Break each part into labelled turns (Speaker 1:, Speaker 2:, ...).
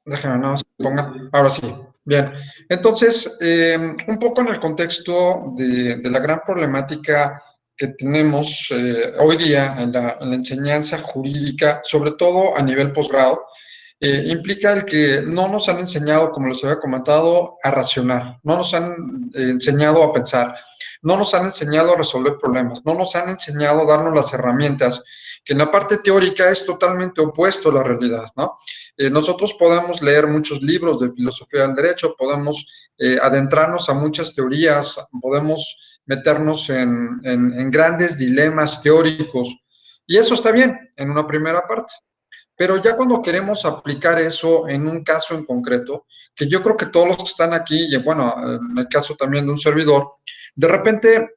Speaker 1: Déjame, no se ponga. Ahora sí. Bien. Entonces, un poco en el contexto de la gran problemática que tenemos hoy día en la enseñanza jurídica, sobre todo a nivel posgrado, implica el que no nos han enseñado, como les había comentado, a racionar, no nos han enseñado a pensar, no nos han enseñado a resolver problemas, no nos han enseñado a darnos las herramientas, que en la parte teórica es totalmente opuesto a la realidad, ¿no? Nosotros podemos leer muchos libros de filosofía del derecho, podemos adentrarnos a muchas teorías, podemos meternos en grandes dilemas teóricos, y eso está bien en una primera parte. Pero ya cuando queremos aplicar eso en un caso en concreto, que yo creo que todos los que están aquí, y bueno, en el caso también de un servidor, de repente,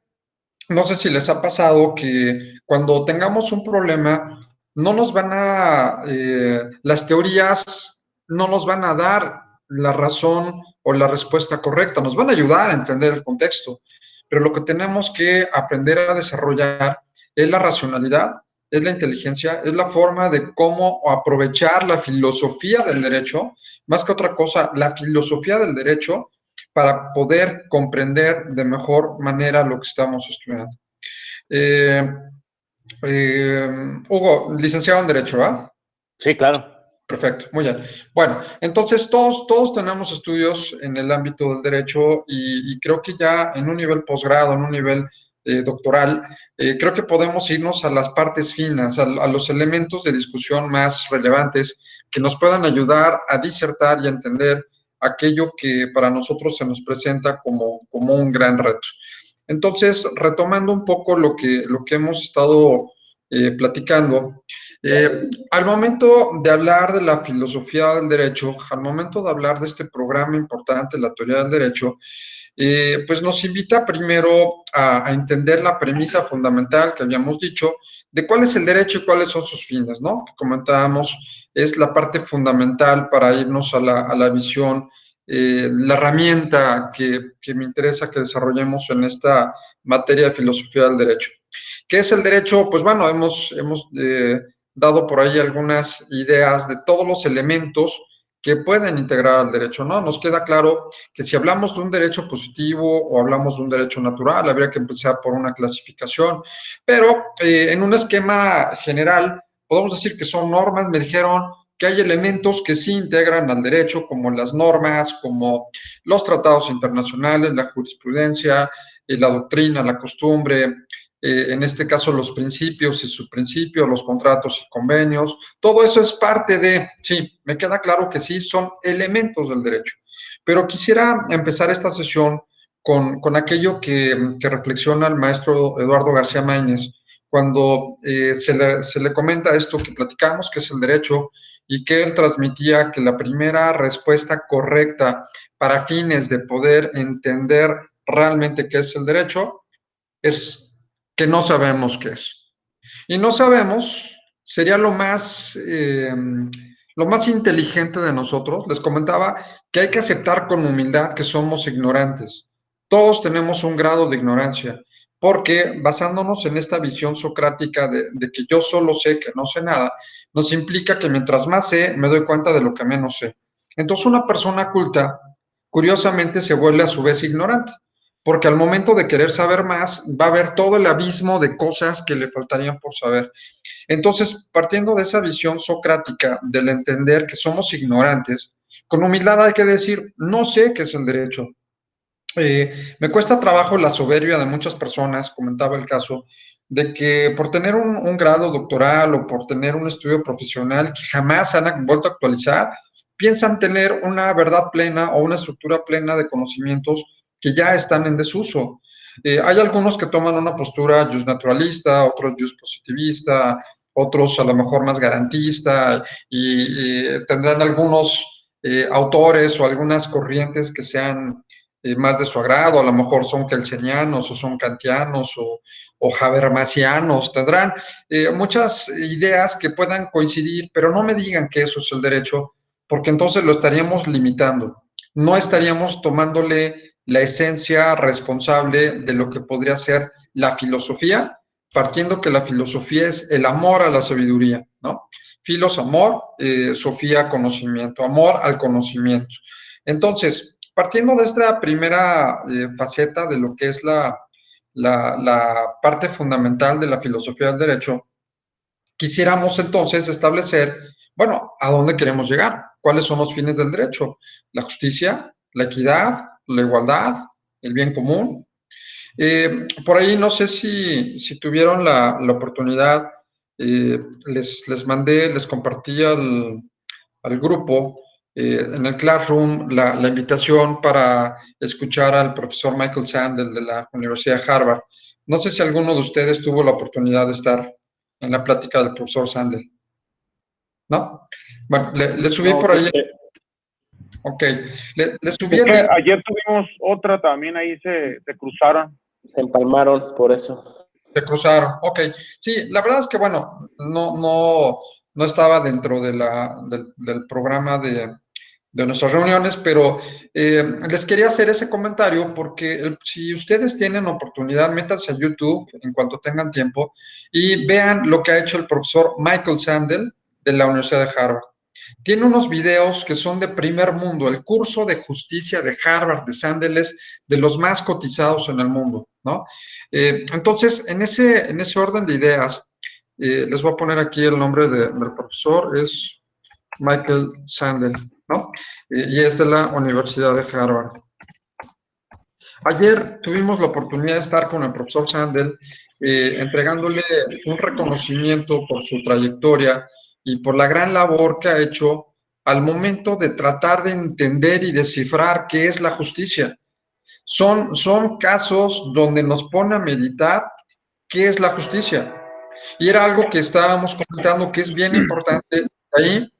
Speaker 1: no sé si les ha pasado que cuando tengamos un problema, no nos van a, las teorías no nos van a dar la razón o la respuesta correcta, nos van a ayudar a entender el contexto, pero lo que tenemos que aprender a desarrollar es la racionalidad, es la inteligencia, es la forma de cómo aprovechar la filosofía del derecho, más que otra cosa, la filosofía del derecho para poder comprender de mejor manera lo que estamos estudiando. Eh, eh, Hugo, licenciado en Derecho, ¿verdad?
Speaker 2: Sí, claro.
Speaker 1: Perfecto, muy bien. Bueno, entonces todos tenemos estudios en el ámbito del derecho y creo que ya en un nivel posgrado, en un nivel doctoral, creo que podemos irnos a las partes finas, a los elementos de discusión más relevantes que nos puedan ayudar a disertar y a entender aquello que para nosotros se nos presenta como un gran reto. Entonces, retomando un poco lo que hemos estado platicando, al momento de hablar de la filosofía del derecho, al momento de hablar de este programa importante, la teoría del derecho, pues nos invita primero a entender la premisa fundamental que habíamos dicho de cuál es el derecho y cuáles son sus fines, ¿no? Que comentábamos, es la parte fundamental para irnos a la visión, la herramienta que me interesa que desarrollemos en esta materia de filosofía del derecho. ¿Qué es el derecho? Pues bueno, hemos dado por ahí algunas ideas de todos los elementos que pueden integrar al derecho, ¿no? Nos queda claro que si hablamos de un derecho positivo o hablamos de un derecho natural, habría que empezar por una clasificación, pero en un esquema general podemos decir que son normas, me dijeron que hay elementos que sí integran al derecho, como las normas, como los tratados internacionales, la jurisprudencia, la doctrina, la costumbre, en este caso los principios y subprincipios, los contratos y convenios, todo eso es parte de, sí, me queda claro que sí, son elementos del derecho. Pero quisiera empezar esta sesión con aquello que reflexiona el maestro Eduardo García Maínez cuando se le comenta esto que platicamos, que es el derecho, y que él transmitía que la primera respuesta correcta para fines de poder entender realmente qué es el derecho es que no sabemos qué es. Y no sabemos sería lo más inteligente de nosotros. Les comentaba que hay que aceptar con humildad que somos ignorantes. Todos tenemos un grado de ignorancia, porque basándonos en esta visión socrática de que yo solo sé que no sé nada, nos implica que mientras más sé, me doy cuenta de lo que menos sé. Entonces una persona culta, curiosamente, se vuelve a su vez ignorante porque al momento de querer saber más, va a haber todo el abismo de cosas que le faltarían por saber. Entonces, partiendo de esa visión socrática del entender que somos ignorantes, con humildad hay que decir, no sé qué es el derecho. Me cuesta trabajo la soberbia de muchas personas, comentaba el caso, de que por tener un grado doctoral o por tener un estudio profesional que jamás han vuelto a actualizar, piensan tener una verdad plena o una estructura plena de conocimientos que ya están en desuso. Hay algunos que toman una postura justnaturalista, otros just positivista, otros a lo mejor más garantista y tendrán algunos autores o algunas corrientes que sean más de su agrado, a lo mejor son kelsenianos o son kantianos o habermasianos, tendrán muchas ideas que puedan coincidir, pero no me digan que eso es el derecho, porque entonces lo estaríamos limitando, no estaríamos tomándole la esencia responsable de lo que podría ser la filosofía partiendo que la filosofía es el amor a la sabiduría, ¿no? Filos, amor, sofía, conocimiento, amor al conocimiento. Entonces, partiendo de esta primera faceta de lo que es la parte fundamental de la filosofía del derecho, quisiéramos entonces establecer, bueno, ¿a dónde queremos llegar? ¿Cuáles son los fines del derecho? La justicia, la equidad, la igualdad, el bien común. Por ahí no sé si tuvieron la oportunidad, les mandé, les compartí al grupo en el Classroom la invitación para escuchar al profesor Michael Sandel de la Universidad de Harvard. No sé si alguno de ustedes tuvo la oportunidad de estar en la plática del profesor Sandel, ¿no? Bueno, le subí
Speaker 2: No,
Speaker 1: por ahí. Ok, le subí
Speaker 2: es
Speaker 1: el
Speaker 2: que
Speaker 1: link.
Speaker 2: ayer tuvimos otra también, ahí se cruzaron.
Speaker 3: Se empalmaron por eso.
Speaker 1: Se cruzaron, ok. Sí, la verdad es que, bueno, no estaba dentro del programa de nuestras reuniones, pero les quería hacer ese comentario porque si ustedes tienen oportunidad, métanse a YouTube en cuanto tengan tiempo y vean lo que ha hecho el profesor Michael Sandel de la Universidad de Harvard. Tiene unos videos que son de primer mundo. El curso de justicia de Harvard de Sandel es de los más cotizados en el mundo, ¿no? Entonces, en ese orden de ideas, les voy a poner aquí el nombre del profesor, es Michael Sandel, ¿no? Y es de la Universidad de Harvard. Ayer tuvimos la oportunidad de estar con el profesor Sandel, entregándole un reconocimiento por su trayectoria y por la gran labor que ha hecho al momento de tratar de entender y descifrar qué es la justicia. Son casos donde nos pone a meditar qué es la justicia. Y era algo que estábamos comentando que es bien importante ahí,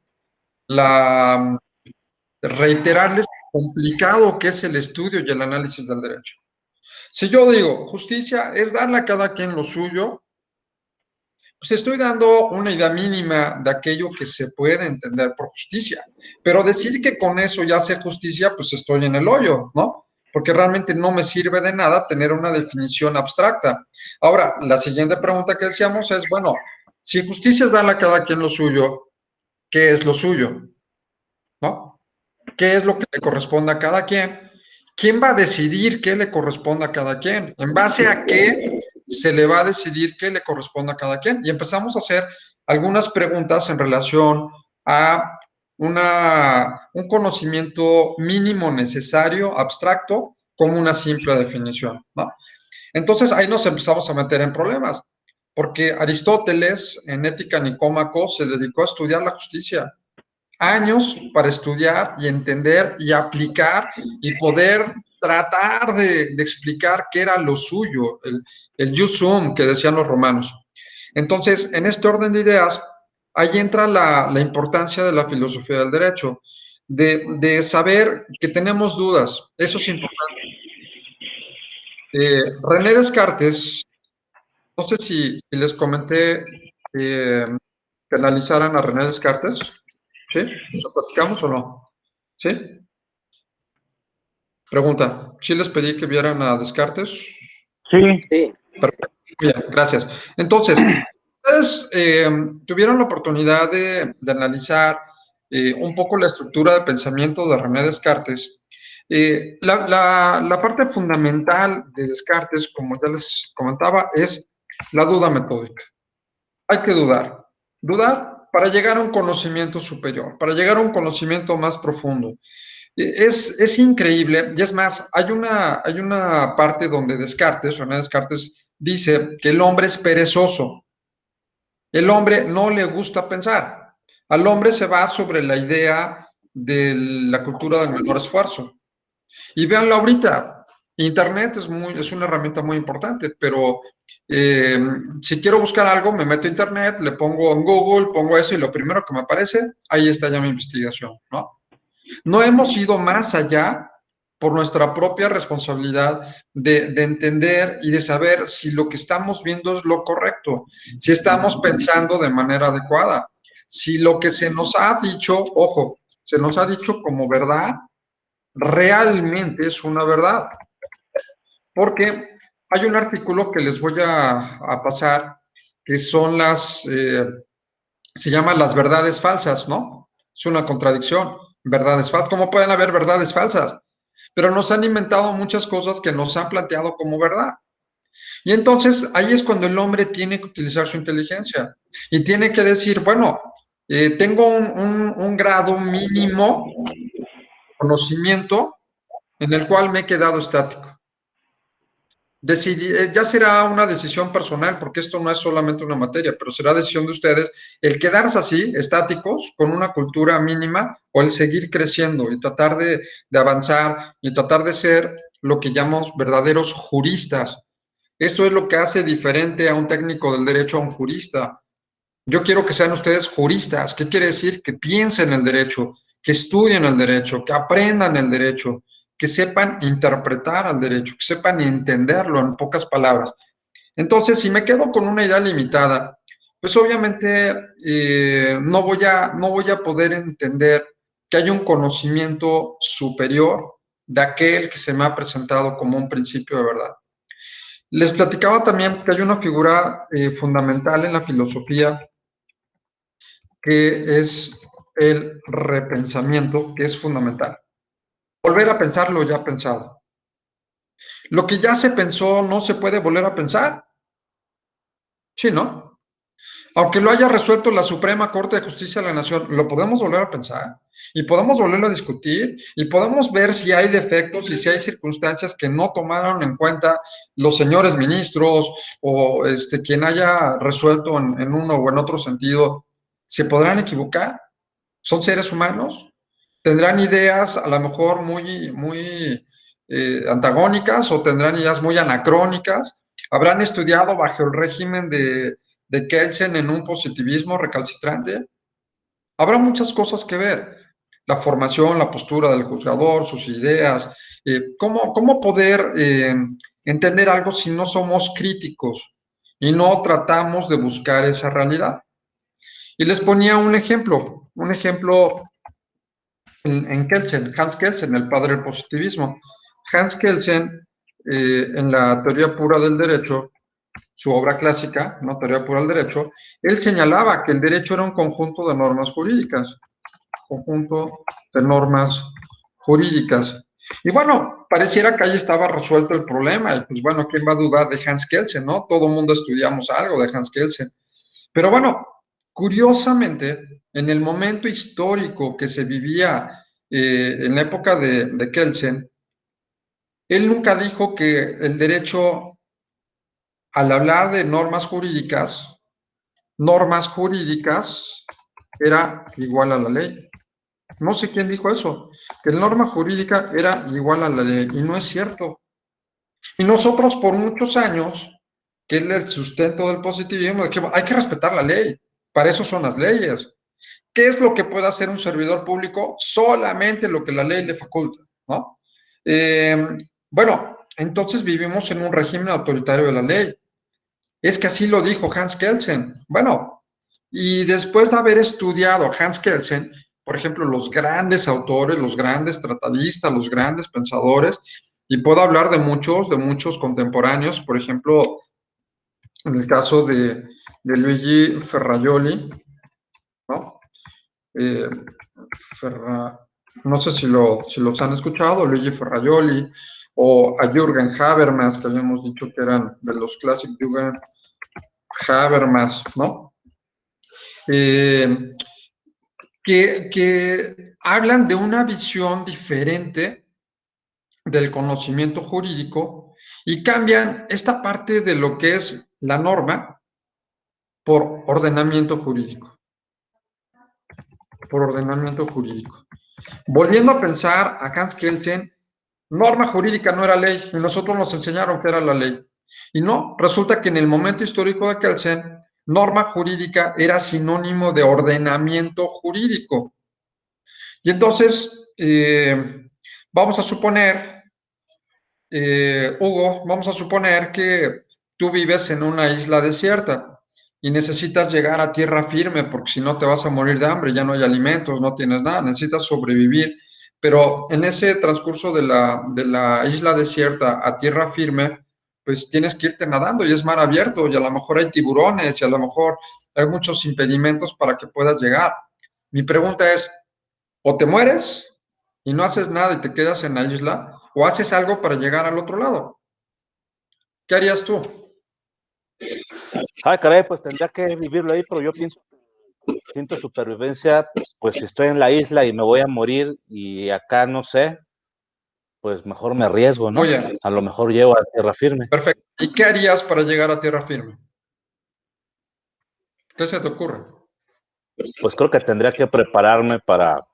Speaker 1: reiterarles lo complicado que es el estudio y el análisis del derecho. Si yo digo, justicia es darle a cada quien lo suyo, pues estoy dando una idea mínima de aquello que se puede entender por justicia. Pero decir que con eso ya sé justicia, pues estoy en el hoyo, ¿no? Porque realmente no me sirve de nada tener una definición abstracta. Ahora, la siguiente pregunta que decíamos es, bueno, si justicia es darle a cada quien lo suyo, ¿qué es lo suyo? ¿No? ¿Qué es lo que le corresponde a cada quien? ¿Quién va a decidir qué le corresponde a cada quien? ¿En base a qué se le va a decidir qué le corresponde a cada quien? Y empezamos a hacer algunas preguntas en relación a un conocimiento mínimo necesario, abstracto, como una simple definición, ¿no? Entonces ahí nos empezamos a meter en problemas, porque Aristóteles en Ética Nicómaco se dedicó a estudiar la justicia, años para estudiar y entender y aplicar y poder tratar de explicar qué era lo suyo, el jus sum que decían los romanos. Entonces, en este orden de ideas, ahí entra la importancia de la filosofía del derecho, de saber que tenemos dudas, eso es importante. René Descartes, no sé si les comenté que analizaran a René Descartes. ¿Sí? ¿Lo platicamos o no? ¿Sí? Pregunta, ¿sí les pedí que vieran a Descartes?
Speaker 2: Sí.
Speaker 3: Sí.
Speaker 1: Perfecto. Bien, gracias. Entonces, ustedes tuvieron la oportunidad de analizar un poco la estructura de pensamiento de René Descartes. La parte fundamental de Descartes, como ya les comentaba, es la duda metódica. Hay que dudar. Dudar para llegar a un conocimiento superior, para llegar a un conocimiento más profundo. Es increíble, y es más, hay una parte donde René Descartes, dice que el hombre es perezoso. El hombre no le gusta pensar. Al hombre se va sobre la idea de la cultura del menor esfuerzo. Y véanlo ahorita, Internet es una herramienta muy importante, pero si quiero buscar algo, me meto a Internet, le pongo en Google, pongo eso y lo primero que me aparece, ahí está ya mi investigación, ¿no? No hemos ido más allá por nuestra propia responsabilidad de entender y de saber si lo que estamos viendo es lo correcto, si estamos pensando de manera adecuada, si lo que se nos ha dicho, ojo, se nos ha dicho como verdad, realmente es una verdad. Porque hay un artículo que les voy a pasar, que son se llama las verdades falsas, ¿no? Es una contradicción, verdades falsas. ¿Cómo pueden haber verdades falsas? Pero nos han inventado muchas cosas que nos han planteado como verdad. Y entonces ahí es cuando el hombre tiene que utilizar su inteligencia y tiene que decir, bueno, tengo un grado mínimo de conocimiento en el cual me he quedado estático. Ya será una decisión personal, porque esto no es solamente una materia, pero será decisión de ustedes el quedarse así, estáticos, con una cultura mínima, o el seguir creciendo y tratar de avanzar y tratar de ser lo que llamamos verdaderos juristas. Esto es lo que hace diferente a un técnico del derecho a un jurista. Yo quiero que sean ustedes juristas. ¿Qué quiere decir? Que piensen el derecho, que estudien el derecho, que aprendan el derecho, que sepan interpretar al derecho, que sepan entenderlo en pocas palabras. Entonces, si me quedo con una idea limitada, pues obviamente no voy a poder entender que hay un conocimiento superior de aquel que se me ha presentado como un principio de verdad. Les platicaba también que hay una figura fundamental en la filosofía que es el repensamiento, que es fundamental. Volver a pensar lo ya pensado. Lo que ya se pensó no se puede volver a pensar. Sí, ¿no? Aunque lo haya resuelto la Suprema Corte de Justicia de la Nación, lo podemos volver a pensar y podemos volverlo a discutir y podemos ver si hay defectos y si hay circunstancias que no tomaron en cuenta los señores ministros o quien haya resuelto en uno o en otro sentido. ¿Se podrán equivocar? ¿Son seres humanos? ¿Tendrán ideas a lo mejor muy antagónicas o tendrán ideas muy anacrónicas? ¿Habrán estudiado bajo el régimen de Kelsen en un positivismo recalcitrante? Habrá muchas cosas que ver. La formación, la postura del juzgador, sus ideas, cómo poder entender algo si no somos críticos y no tratamos de buscar esa realidad. Y les ponía un ejemplo en Kelsen, Hans Kelsen, el padre del positivismo. Hans Kelsen, en la teoría pura del derecho, su obra clásica, ¿no? Teoría pura del derecho, él señalaba que el derecho era un conjunto de normas jurídicas, conjunto de normas jurídicas. Y bueno, pareciera que ahí estaba resuelto el problema, y pues bueno, ¿quién va a dudar de Hans Kelsen, no? Todo el mundo estudiamos algo de Hans Kelsen. Pero bueno, curiosamente, en el momento histórico que se vivía en la época de Kelsen, él nunca dijo que el derecho, al hablar de normas jurídicas, era igual a la ley. No sé quién dijo eso, que la norma jurídica era igual a la ley, y no es cierto. Y nosotros por muchos años, que es el sustento del positivismo, dijimos, hay que respetar la ley, para eso son las leyes. ¿Qué es lo que puede hacer un servidor público? Solamente lo que la ley le faculta, ¿no? Bueno, entonces vivimos en un régimen autoritario de la ley. Es que así lo dijo Hans Kelsen. Bueno, y después de haber estudiado a Hans Kelsen, por ejemplo, los grandes autores, los grandes tratadistas, los grandes pensadores, y puedo hablar de muchos contemporáneos, por ejemplo, en el caso de Luigi Ferrajoli, ¿no? Eh, no sé si los han escuchado, Luigi Ferrajoli, o a Jürgen Habermas, que habíamos dicho que eran de los clásicos, Jürgen Habermas, ¿no? Que hablan de una visión diferente del conocimiento jurídico y cambian esta parte de lo que es la norma por ordenamiento jurídico. Por ordenamiento jurídico. Volviendo a pensar a Hans Kelsen, norma jurídica no era ley y nosotros nos enseñaron que era la ley. Y no, resulta que en el momento histórico de Kelsen, norma jurídica era sinónimo de ordenamiento jurídico. Y entonces, vamos a suponer, Hugo, vamos a suponer que tú vives en una isla desierta y necesitas llegar a tierra firme porque si no te vas a morir de hambre, ya no hay alimentos, no tienes nada, necesitas sobrevivir. Pero en ese transcurso de la isla desierta a tierra firme, pues tienes que irte nadando y es mar abierto y a lo mejor hay tiburones y a lo mejor hay muchos impedimentos para que puedas llegar. Mi pregunta es, o te mueres y no haces nada y te quedas en la isla, o haces algo para llegar al otro lado. ¿Qué harías tú?
Speaker 4: Ay, caray, pues tendría que vivirlo ahí, pero yo pienso, siento supervivencia, pues si estoy en la isla y me voy a morir y acá no sé, pues mejor me arriesgo, ¿no?
Speaker 1: Muy bien,
Speaker 4: A lo mejor llego a tierra firme.
Speaker 1: perfecto. ¿Y qué harías para llegar a tierra firme? ¿Qué se te ocurre?
Speaker 4: Pues creo que tendría que prepararme para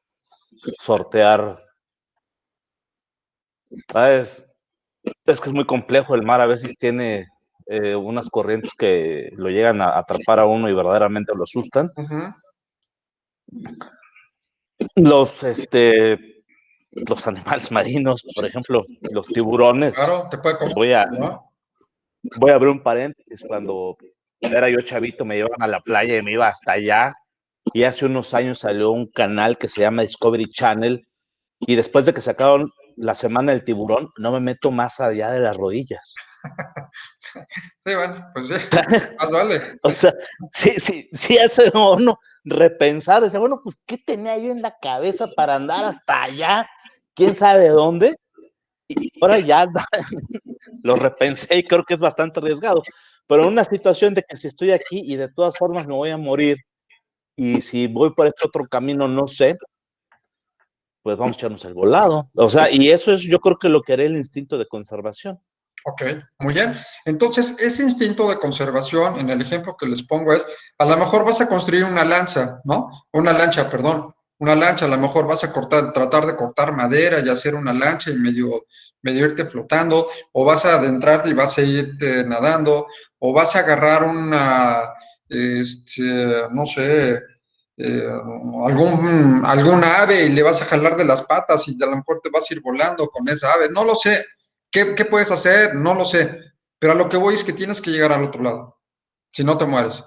Speaker 4: sortear. ¿Sabes? Es que es muy complejo el mar, a veces tiene unas corrientes que lo llegan a atrapar a uno y verdaderamente lo asustan.
Speaker 1: Uh-huh.
Speaker 4: Los animales marinos, por ejemplo, los tiburones.
Speaker 1: Claro, te puede comer, ¿no?
Speaker 4: Voy a abrir un paréntesis. Cuando era yo chavito, me llevaban a la playa y me iba hasta allá. Y hace unos años salió un canal que se llama Discovery Channel. Y después de que sacaron la semana del tiburón, no me meto más allá de las rodillas.
Speaker 1: Sí, bueno, pues sí, más vale.
Speaker 4: O sea, sí hace uno repensar, decía, bueno, pues, ¿qué tenía yo en la cabeza para andar hasta allá? ¿Quién sabe dónde? Y ahora ya lo repensé y creo que es bastante arriesgado. Pero en una situación de que si estoy aquí y de todas formas me voy a morir, y si voy por este otro camino no sé, pues vamos a echarnos el volado. O sea, y eso es yo creo que lo que haré el instinto de conservación.
Speaker 1: Ok, muy bien. Entonces, ese instinto de conservación, en el ejemplo que les pongo es, a lo mejor vas a construir una lanza, ¿no? Una lancha, perdón. Una lancha, a lo mejor vas a tratar de cortar madera y hacer una lancha y medio irte flotando, o vas a adentrarte y vas a irte nadando, o vas a agarrar no sé, eh, alguna ave y le vas a jalar de las patas y a lo mejor te vas a ir volando con esa ave. No lo sé. ¿Qué puedes hacer? No lo sé. Pero a lo que voy es que tienes que llegar al otro lado. Si no te mueres.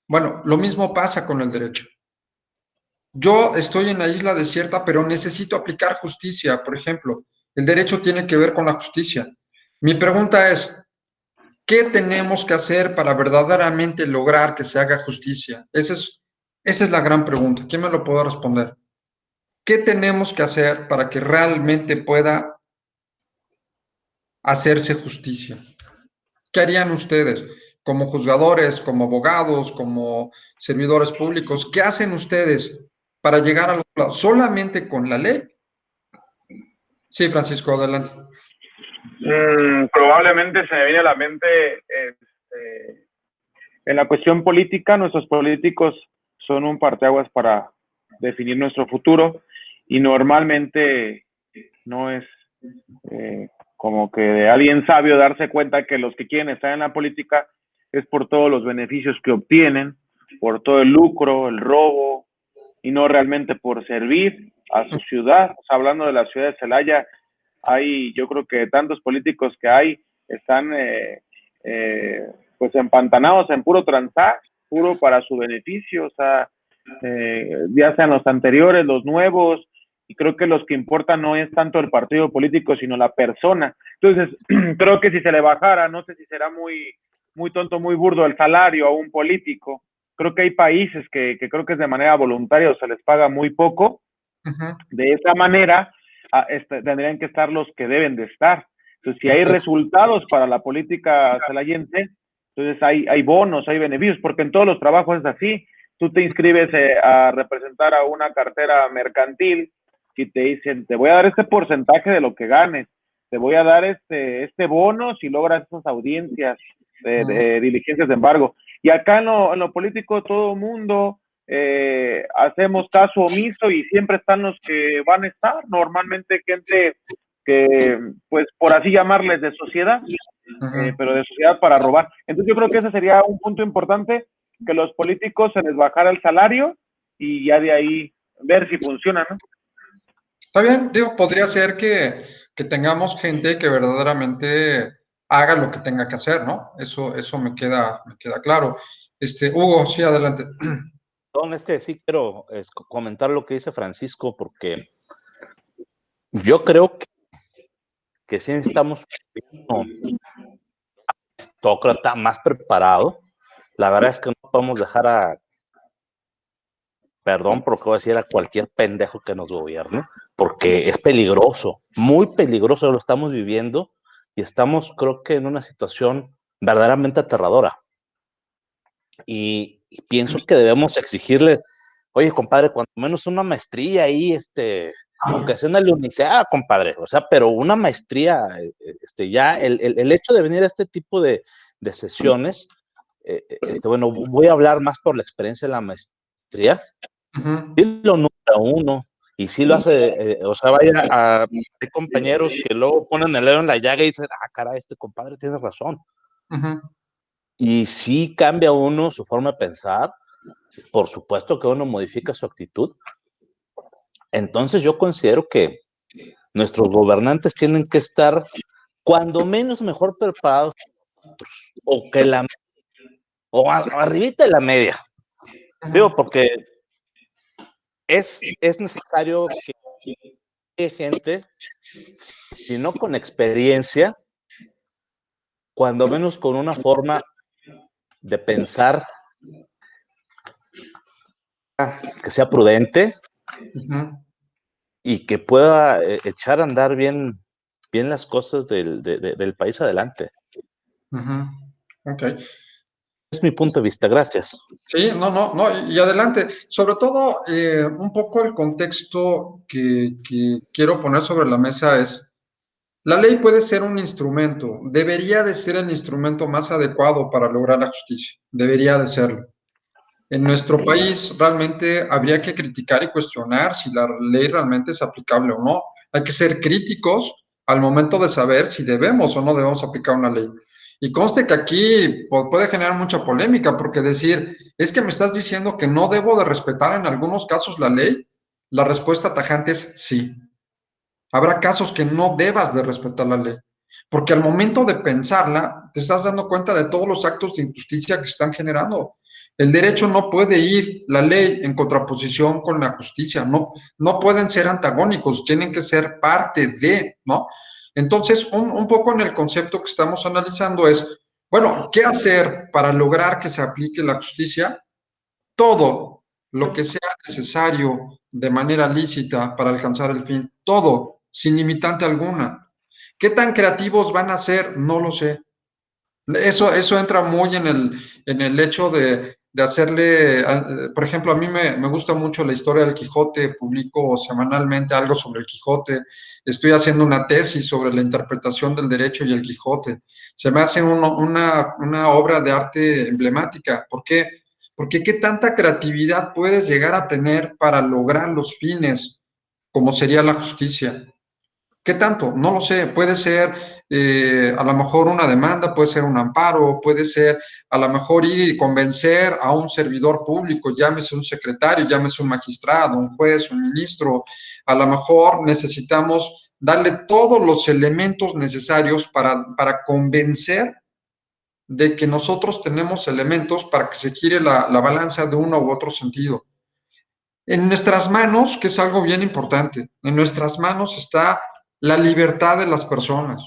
Speaker 1: Bueno, lo mismo pasa con el derecho. Yo estoy en la isla desierta, pero necesito aplicar justicia, por ejemplo. El derecho tiene que ver con la justicia. Mi pregunta es, ¿qué tenemos que hacer para verdaderamente lograr que se haga justicia? Esa es la gran pregunta. ¿Quién me lo puede responder? ¿Qué tenemos que hacer para que realmente pueda hacerse justicia? ¿Qué harían ustedes como juzgadores, como abogados, como servidores públicos? ¿Qué hacen ustedes para llegar al otro lado? ¿Solamente con la ley? Sí, Francisco, adelante.
Speaker 2: Probablemente se me viene a la mente en la cuestión política. Nuestros políticos son un parteaguas para definir nuestro futuro y normalmente no es como que de alguien sabio darse cuenta que los que quieren estar en la política es por todos los beneficios que obtienen, por todo el lucro, el robo, y no realmente por servir a su ciudad. O sea, hablando de la ciudad de Celaya, yo creo que tantos políticos que hay están pues empantanados en puro transar, puro para su beneficio, o sea, ya sean los anteriores, los nuevos, y creo que los que importan no es tanto el partido político, sino la persona. Entonces, creo que si se le bajara, no sé si será muy tonto, muy burdo el salario a un político. Creo que hay países que creo que es de manera voluntaria o se les paga muy poco.
Speaker 1: Uh-huh.
Speaker 2: De esa manera, tendrían que estar los que deben de estar. Entonces, si hay resultados para la política celayense, entonces hay bonos, hay beneficios, porque en todos los trabajos es así. Tú te inscribes a representar a una cartera mercantil y te dicen, te voy a dar este porcentaje de lo que ganes, te voy a dar este bono si logras esas audiencias de diligencias de embargo. Y acá en lo político todo el mundo hacemos caso omiso y siempre están los que van a estar, normalmente gente que, pues por así llamarles de sociedad, pero de sociedad para robar. Entonces yo creo que ese sería un punto importante, que los políticos se les bajara el salario y ya de ahí ver si funciona, ¿no?
Speaker 1: Está bien, digo, podría ser que tengamos gente que verdaderamente haga lo que tenga que hacer, ¿no? Eso me queda claro. Hugo, sí, adelante.
Speaker 4: Sí quiero comentar lo que dice Francisco, porque yo creo que sí necesitamos aristócrata, más preparado. La verdad es que no podemos dejar perdón por lo que voy a decir, a cualquier pendejo que nos gobierne, porque es peligroso, muy peligroso, lo estamos viviendo y estamos, creo que, en una situación verdaderamente aterradora. Y pienso que debemos exigirle, oye, compadre, cuando menos una maestría ahí, aunque sea una universidad, compadre, o sea, pero una maestría, ya el hecho de venir a este tipo de sesiones, bueno, voy a hablar más por la experiencia de la maestría, sí lo número uno, y sí lo hace, o sea, hay compañeros que luego ponen el dedo en la llaga y dicen, caray, este compadre tiene razón. Y sí cambia uno su forma de pensar, por supuesto que uno modifica su actitud. Entonces yo considero que nuestros gobernantes tienen que estar, cuando menos, mejor preparados, o arribita de la media. Digo, porque es necesario que gente, si no con experiencia, cuando menos con una forma de pensar que sea prudente y que pueda echar a andar bien las cosas del país adelante.
Speaker 1: Ok.
Speaker 4: Es mi punto de vista, gracias.
Speaker 1: Sí, no, y adelante. Sobre todo, un poco el contexto que quiero poner sobre la mesa es, la ley puede ser un instrumento, debería de ser el instrumento más adecuado para lograr la justicia, debería de serlo. En nuestro país realmente habría que criticar y cuestionar si la ley realmente es aplicable o no. Hay que ser críticos al momento de saber si debemos o no debemos aplicar una ley. Y conste que aquí puede generar mucha polémica, porque decir, es que me estás diciendo que no debo de respetar en algunos casos la ley, la respuesta tajante es sí. Habrá casos que no debas de respetar la ley, porque al momento de pensarla, te estás dando cuenta de todos los actos de injusticia que están generando. El derecho no puede ir, la ley, en contraposición con la justicia, no pueden ser antagónicos, tienen que ser parte de, ¿no? Entonces, un poco en el concepto que estamos analizando es, bueno, ¿qué hacer para lograr que se aplique la justicia? Todo lo que sea necesario de manera lícita para alcanzar el fin, todo, sin limitante alguna. ¿Qué tan creativos van a ser? No lo sé. Eso entra muy en el hecho de hacerle, por ejemplo, a mí me gusta mucho la historia del Quijote, publico semanalmente algo sobre el Quijote, estoy haciendo una tesis sobre la interpretación del derecho y el Quijote. Se me hace una obra de arte emblemática. ¿Por qué? Porque qué tanta creatividad puedes llegar a tener para lograr los fines, como sería la justicia. ¿Qué tanto? No lo sé. Puede ser a lo mejor una demanda, puede ser un amparo, puede ser a lo mejor ir y convencer a un servidor público, llámese un secretario, llámese un magistrado, un juez, un ministro. A lo mejor necesitamos darle todos los elementos necesarios para convencer de que nosotros tenemos elementos para que se gire la balanza de uno u otro sentido. En nuestras manos, que es algo bien importante, en nuestras manos está la libertad de las personas,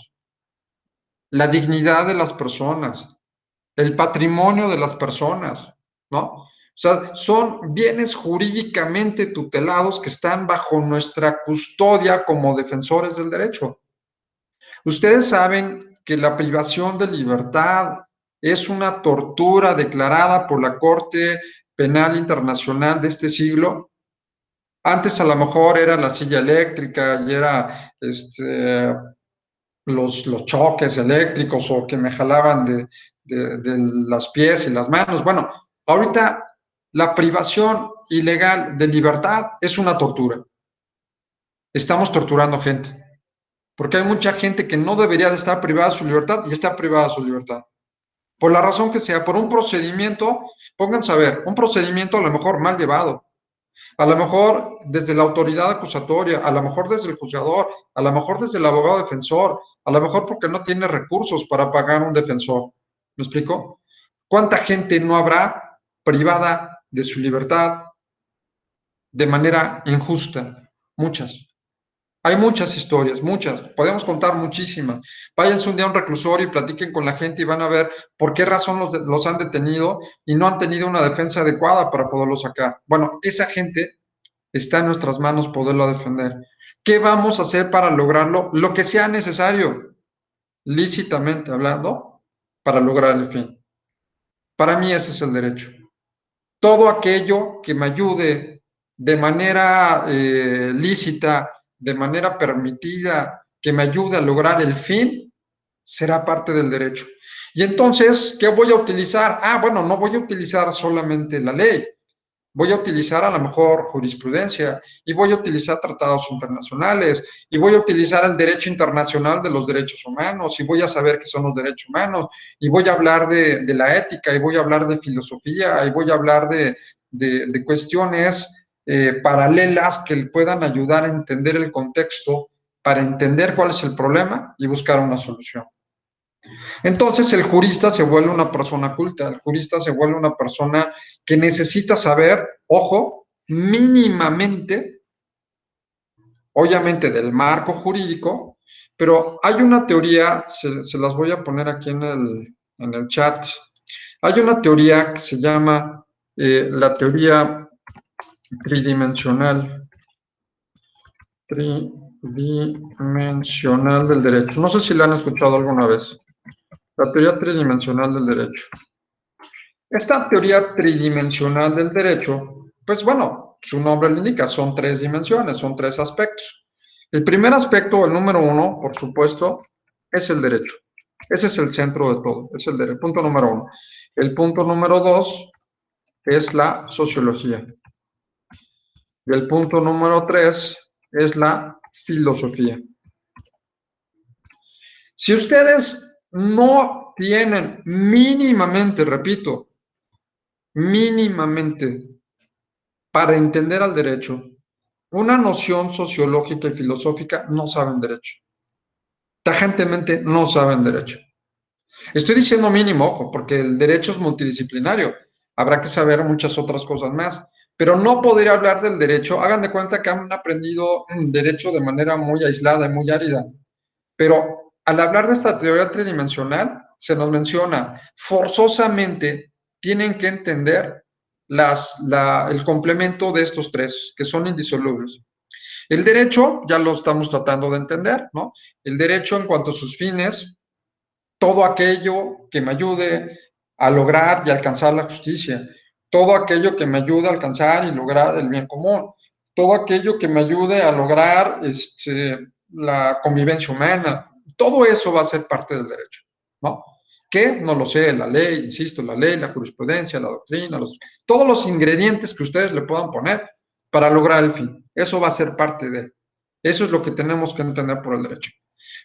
Speaker 1: la dignidad de las personas, el patrimonio de las personas, ¿no? O sea, son bienes jurídicamente tutelados que están bajo nuestra custodia como defensores del derecho. Ustedes saben que la privación de libertad es una tortura declarada por la Corte Penal Internacional de este siglo. Antes a lo mejor era la silla eléctrica y era los choques eléctricos o que me jalaban de las pies y las manos. Bueno, ahorita la privación ilegal de libertad es una tortura. Estamos torturando gente, porque hay mucha gente que no debería de estar privada de su libertad y está privada de su libertad. Por la razón que sea, por un procedimiento, pónganse a ver, un procedimiento a lo mejor mal llevado, a lo mejor desde la autoridad acusatoria, a lo mejor desde el juzgador, a lo mejor desde el abogado defensor, a lo mejor porque no tiene recursos para pagar un defensor. ¿Me explico? ¿Cuánta gente no habrá privada de su libertad de manera injusta? Muchas. Hay muchas historias, muchas, podemos contar muchísimas. Váyanse un día a un reclusorio y platiquen con la gente y van a ver por qué razón los han detenido y no han tenido una defensa adecuada para poderlos sacar. Bueno, esa gente está en nuestras manos poderlo defender. ¿Qué vamos a hacer para lograrlo? Lo que sea necesario, lícitamente hablando, para lograr el fin. Para mí ese es el derecho. Todo aquello que me ayude de manera lícita, de manera permitida, que me ayude a lograr el fin, será parte del derecho. Y entonces, ¿qué voy a utilizar? Ah, bueno, no voy a utilizar solamente la ley, voy a utilizar a lo mejor jurisprudencia y voy a utilizar tratados internacionales y voy a utilizar el derecho internacional de los derechos humanos y voy a saber qué son los derechos humanos y voy a hablar de la ética y voy a hablar de filosofía y voy a hablar de cuestiones paralelas que puedan ayudar a entender el contexto para entender cuál es el problema y buscar una solución. Entonces el jurista se vuelve una persona culta, el jurista se vuelve una persona que necesita saber, ojo, mínimamente, obviamente del marco jurídico, pero hay una teoría, se las voy a poner aquí en el chat, hay una teoría que se llama la teoría tridimensional del derecho. No sé si la han escuchado alguna vez. La teoría tridimensional del derecho. Esta teoría tridimensional del derecho, pues bueno, su nombre lo indica, son tres dimensiones, son tres aspectos. El primer aspecto, el número uno, por supuesto, es el derecho. Ese es el centro de todo, es el derecho, punto número uno. El punto número dos es la sociología. Y el punto número tres es la filosofía. Si ustedes no tienen mínimamente, repito, mínimamente para entender al derecho una noción sociológica y filosófica, no saben derecho. Tajantemente no saben derecho. Estoy diciendo mínimo, ojo, porque el derecho es multidisciplinario. Habrá que saber muchas otras cosas más. Pero no poder hablar del derecho, hagan de cuenta que han aprendido derecho de manera muy aislada y muy árida. Pero al hablar de esta teoría tridimensional, se nos menciona forzosamente tienen que entender el complemento de estos tres, que son indisolubles. El derecho, ya lo estamos tratando de entender, ¿no? El derecho en cuanto a sus fines, todo aquello que me ayude a lograr y alcanzar la justicia, todo aquello que me ayude a alcanzar y lograr el bien común, todo aquello que me ayude a lograr la convivencia humana, todo eso va a ser parte del derecho, ¿no? ¿Qué? No lo sé, la ley, insisto, la ley, la jurisprudencia, la doctrina, todos los ingredientes que ustedes le puedan poner para lograr el fin. Eso va a ser parte de. Eso es lo que tenemos que entender por el derecho.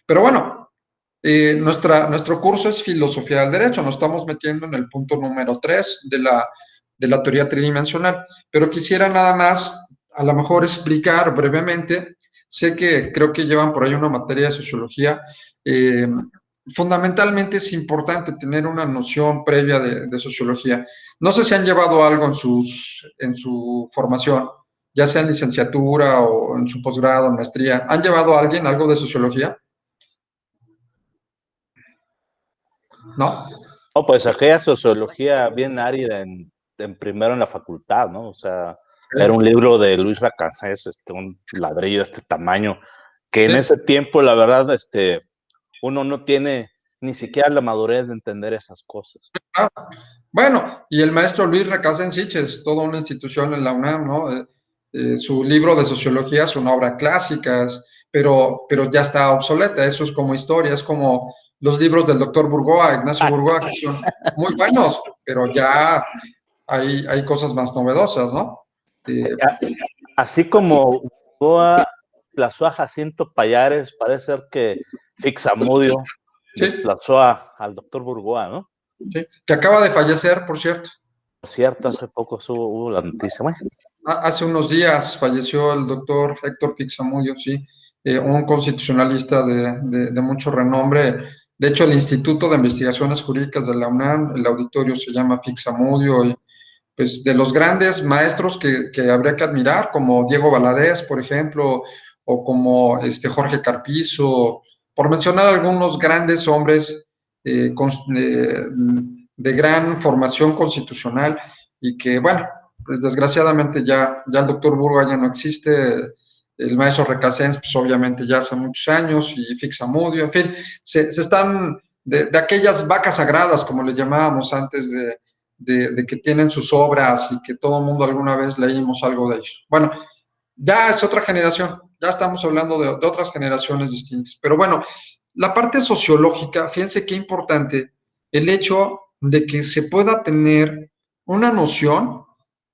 Speaker 1: Pero bueno, nuestro curso es filosofía del derecho, nos estamos metiendo en el punto número 3 de la teoría tridimensional, pero quisiera nada más a lo mejor explicar brevemente, sé que creo que llevan por ahí una materia de sociología, fundamentalmente es importante tener una noción previa de sociología. No sé si han llevado algo en su formación, ya sea en licenciatura o en su posgrado, en maestría. ¿Han llevado a alguien algo de sociología? ¿No?
Speaker 4: No, pues aquella sociología bien árida primero en la facultad, ¿no? O sea, era un libro de Luis Racasés, un ladrillo de este tamaño, que en ese tiempo, la verdad, uno no tiene ni siquiera la madurez de entender esas cosas.
Speaker 1: Ah, bueno, y el maestro Luis Recasens es toda una institución en la UNAM, ¿no? Su libro de sociología son obras clásicas, pero ya está obsoleta, eso es como historia, es como los libros del doctor Burgoa, Ignacio Burgoa, que son muy buenos, pero ya hay cosas más novedosas, ¿no?
Speaker 4: Así como Burgoa desplazó a Jacinto Pallares, parece ser que Fixamudio desplazó al doctor Burgoa, ¿no?
Speaker 1: Sí, que acaba de fallecer, por cierto.
Speaker 4: Por cierto, hace poco hubo la noticia. Bueno.
Speaker 1: Hace unos días falleció el doctor Héctor Fixamudio, sí, un constitucionalista de mucho renombre. De hecho, el Instituto de Investigaciones Jurídicas de la UNAM, el auditorio se llama Fixamudio, y pues de los grandes maestros que habría que admirar, como Diego Valadez, por ejemplo, o como Jorge Carpizo, por mencionar algunos grandes hombres de gran formación constitucional y que, bueno, pues desgraciadamente ya el doctor Burga ya no existe, el maestro Recasens, pues obviamente ya hace muchos años, y Fixamudio, en fin, se están de aquellas vacas sagradas, como le llamábamos antes, de que tienen sus obras y que todo el mundo alguna vez leímos algo de ellos. Bueno, ya es otra generación, ya estamos hablando de otras generaciones distintas. Pero bueno, la parte sociológica, fíjense qué importante el hecho de que se pueda tener una noción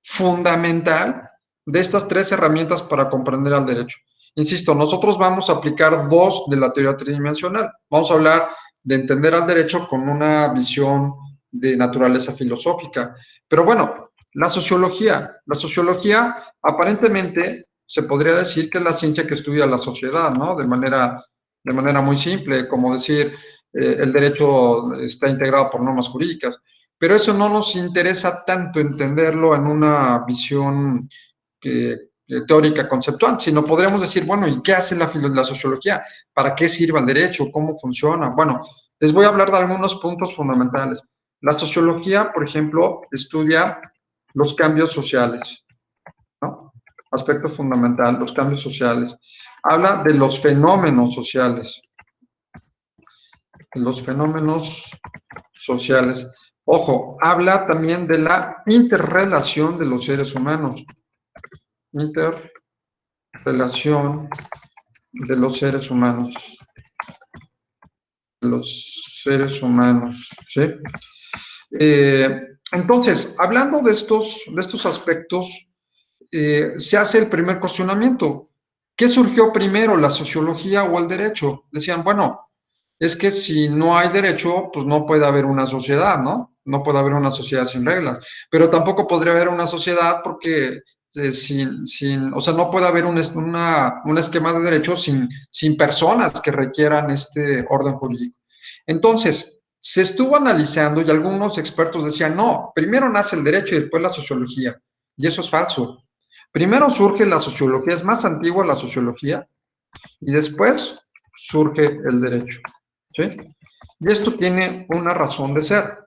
Speaker 1: fundamental de estas tres herramientas para comprender al derecho. Insisto, nosotros vamos a aplicar dos de la teoría tridimensional. Vamos a hablar de entender al derecho con una visión de naturaleza filosófica. Pero bueno, la sociología aparentemente se podría decir que es la ciencia que estudia la sociedad, ¿no? De manera muy simple, como decir, el derecho está integrado por normas jurídicas, pero eso no nos interesa tanto entenderlo en una visión teórica conceptual, sino podríamos decir, bueno, ¿y qué hace la sociología? ¿Para qué sirve el derecho? ¿Cómo funciona? Bueno, les voy a hablar de algunos puntos fundamentales. La sociología, por ejemplo, estudia los cambios sociales, ¿no? Aspecto fundamental, los cambios sociales. Habla de los fenómenos sociales. Los fenómenos sociales. Ojo, habla también de la interrelación de los seres humanos. Interrelación de los seres humanos. Los seres humanos, ¿sí? Entonces, hablando de estos aspectos, se hace el primer cuestionamiento. ¿Qué surgió primero, la sociología o el derecho? Decían, bueno, es que si no hay derecho, pues no puede haber una sociedad, ¿no? No puede haber una sociedad sin reglas, pero tampoco podría haber una sociedad porque o sea, no puede haber un esquema de derecho sin personas que requieran este orden jurídico. Entonces, se estuvo analizando y algunos expertos decían, no, primero nace el derecho y después la sociología, y eso es falso. Primero surge la sociología, es más antigua la sociología, y después surge el derecho, ¿sí? Y esto tiene una razón de ser.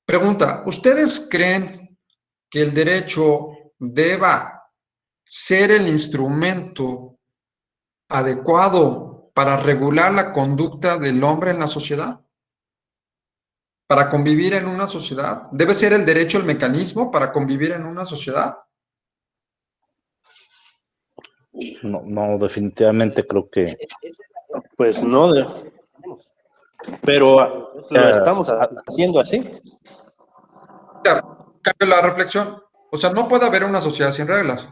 Speaker 1: Pregunta, ¿ustedes creen que el derecho deba ser el instrumento adecuado para regular la conducta del hombre en la sociedad? ¿Para convivir en una sociedad? ¿Debe ser el derecho el mecanismo para convivir en una sociedad?
Speaker 4: No, definitivamente creo que...
Speaker 3: Pues no, pero lo estamos haciendo así.
Speaker 1: Cambio la reflexión. O sea, no puede haber una sociedad sin reglas,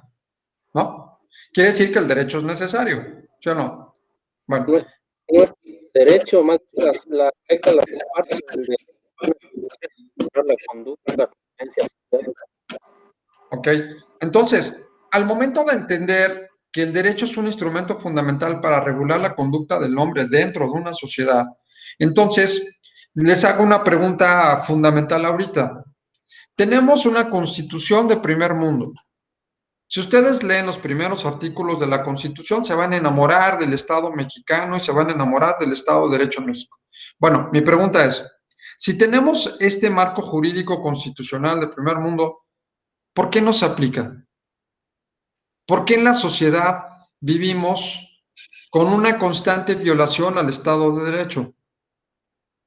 Speaker 1: ¿no? Quiere decir que el derecho es necesario, ¿sí o no? Bueno.
Speaker 3: No es derecho, más la regla, la parte de la conducta, la convivencia.
Speaker 1: Ok, entonces, al momento de entender que el derecho es un instrumento fundamental para regular la conducta del hombre dentro de una sociedad, entonces les hago una pregunta fundamental ahorita. Tenemos una constitución de primer mundo. Si ustedes leen los primeros artículos de la Constitución, se van a enamorar del Estado mexicano y se van a enamorar del Estado de Derecho en México. Bueno, mi pregunta es, si tenemos este marco jurídico constitucional de primer mundo, ¿por qué no se aplica? ¿Por qué en la sociedad vivimos con una constante violación al Estado de Derecho?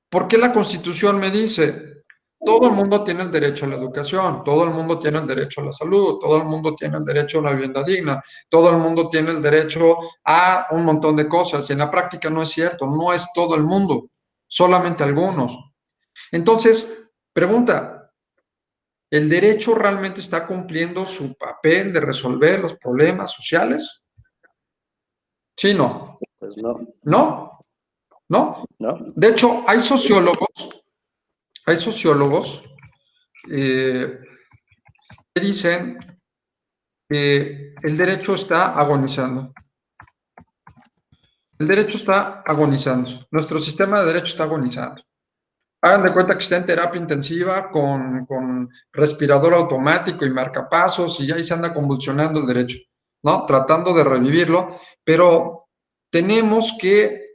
Speaker 1: ¿Por qué la Constitución me dice, todo el mundo tiene el derecho a la educación, todo el mundo tiene el derecho a la salud, todo el mundo tiene el derecho a una vivienda digna, todo el mundo tiene el derecho a un montón de cosas? Y en la práctica no es cierto, no es todo el mundo, solamente algunos. Entonces, pregunta, ¿el derecho realmente está cumpliendo su papel de resolver los problemas sociales? Sí, no.
Speaker 3: Pues no.
Speaker 1: ¿No? ¿No?
Speaker 3: ¿No?
Speaker 1: De hecho, hay sociólogos que dicen que el derecho está agonizando. El derecho está agonizando. Nuestro sistema de derecho está agonizando. Hagan de cuenta que está en terapia intensiva con respirador automático y marcapasos y ahí se anda convulsionando el derecho, ¿no? Tratando de revivirlo, pero tenemos que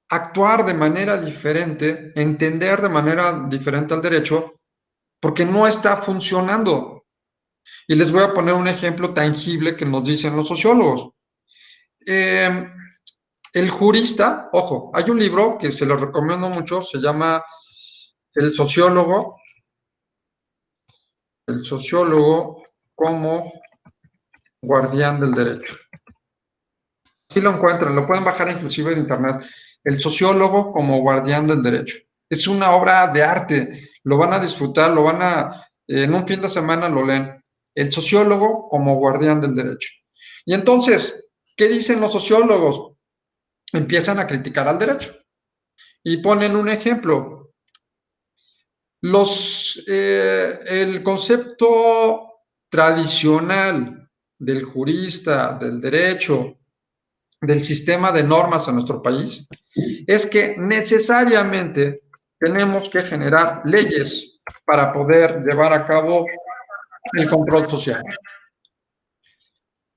Speaker 1: actuar de manera diferente, entender de manera diferente al derecho, porque no está funcionando. Y les voy a poner un ejemplo tangible que nos dicen los sociólogos. Eh, el jurista, ojo, hay un libro que se lo recomiendo mucho, se llama El sociólogo como guardián del derecho. Si lo encuentran, lo pueden bajar inclusive de internet. El sociólogo como guardián del derecho. Es una obra de arte, lo van a disfrutar, en un fin de semana lo leen. El sociólogo como guardián del derecho. Y entonces, ¿qué dicen los sociólogos? Empiezan a criticar al derecho. Y ponen un ejemplo. El concepto tradicional del jurista, del derecho, del sistema de normas en nuestro país, es que necesariamente tenemos que generar leyes para poder llevar a cabo el control social.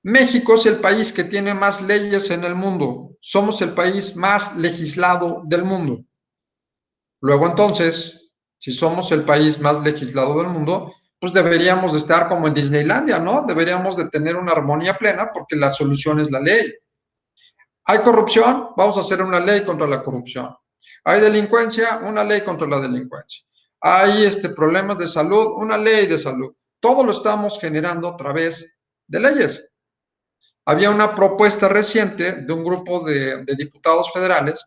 Speaker 1: México es el país que tiene más leyes en el mundo. Somos el país más legislado del mundo. Luego entonces, si somos el país más legislado del mundo, pues deberíamos de estar como en Disneylandia, ¿no? Deberíamos de tener una armonía plena porque la solución es la ley. ¿Hay corrupción? Vamos a hacer una ley contra la corrupción. ¿Hay delincuencia? Una ley contra la delincuencia. ¿Hay problemas de salud? Una ley de salud. Todo lo estamos generando a través de leyes. Había una propuesta reciente de un grupo de diputados federales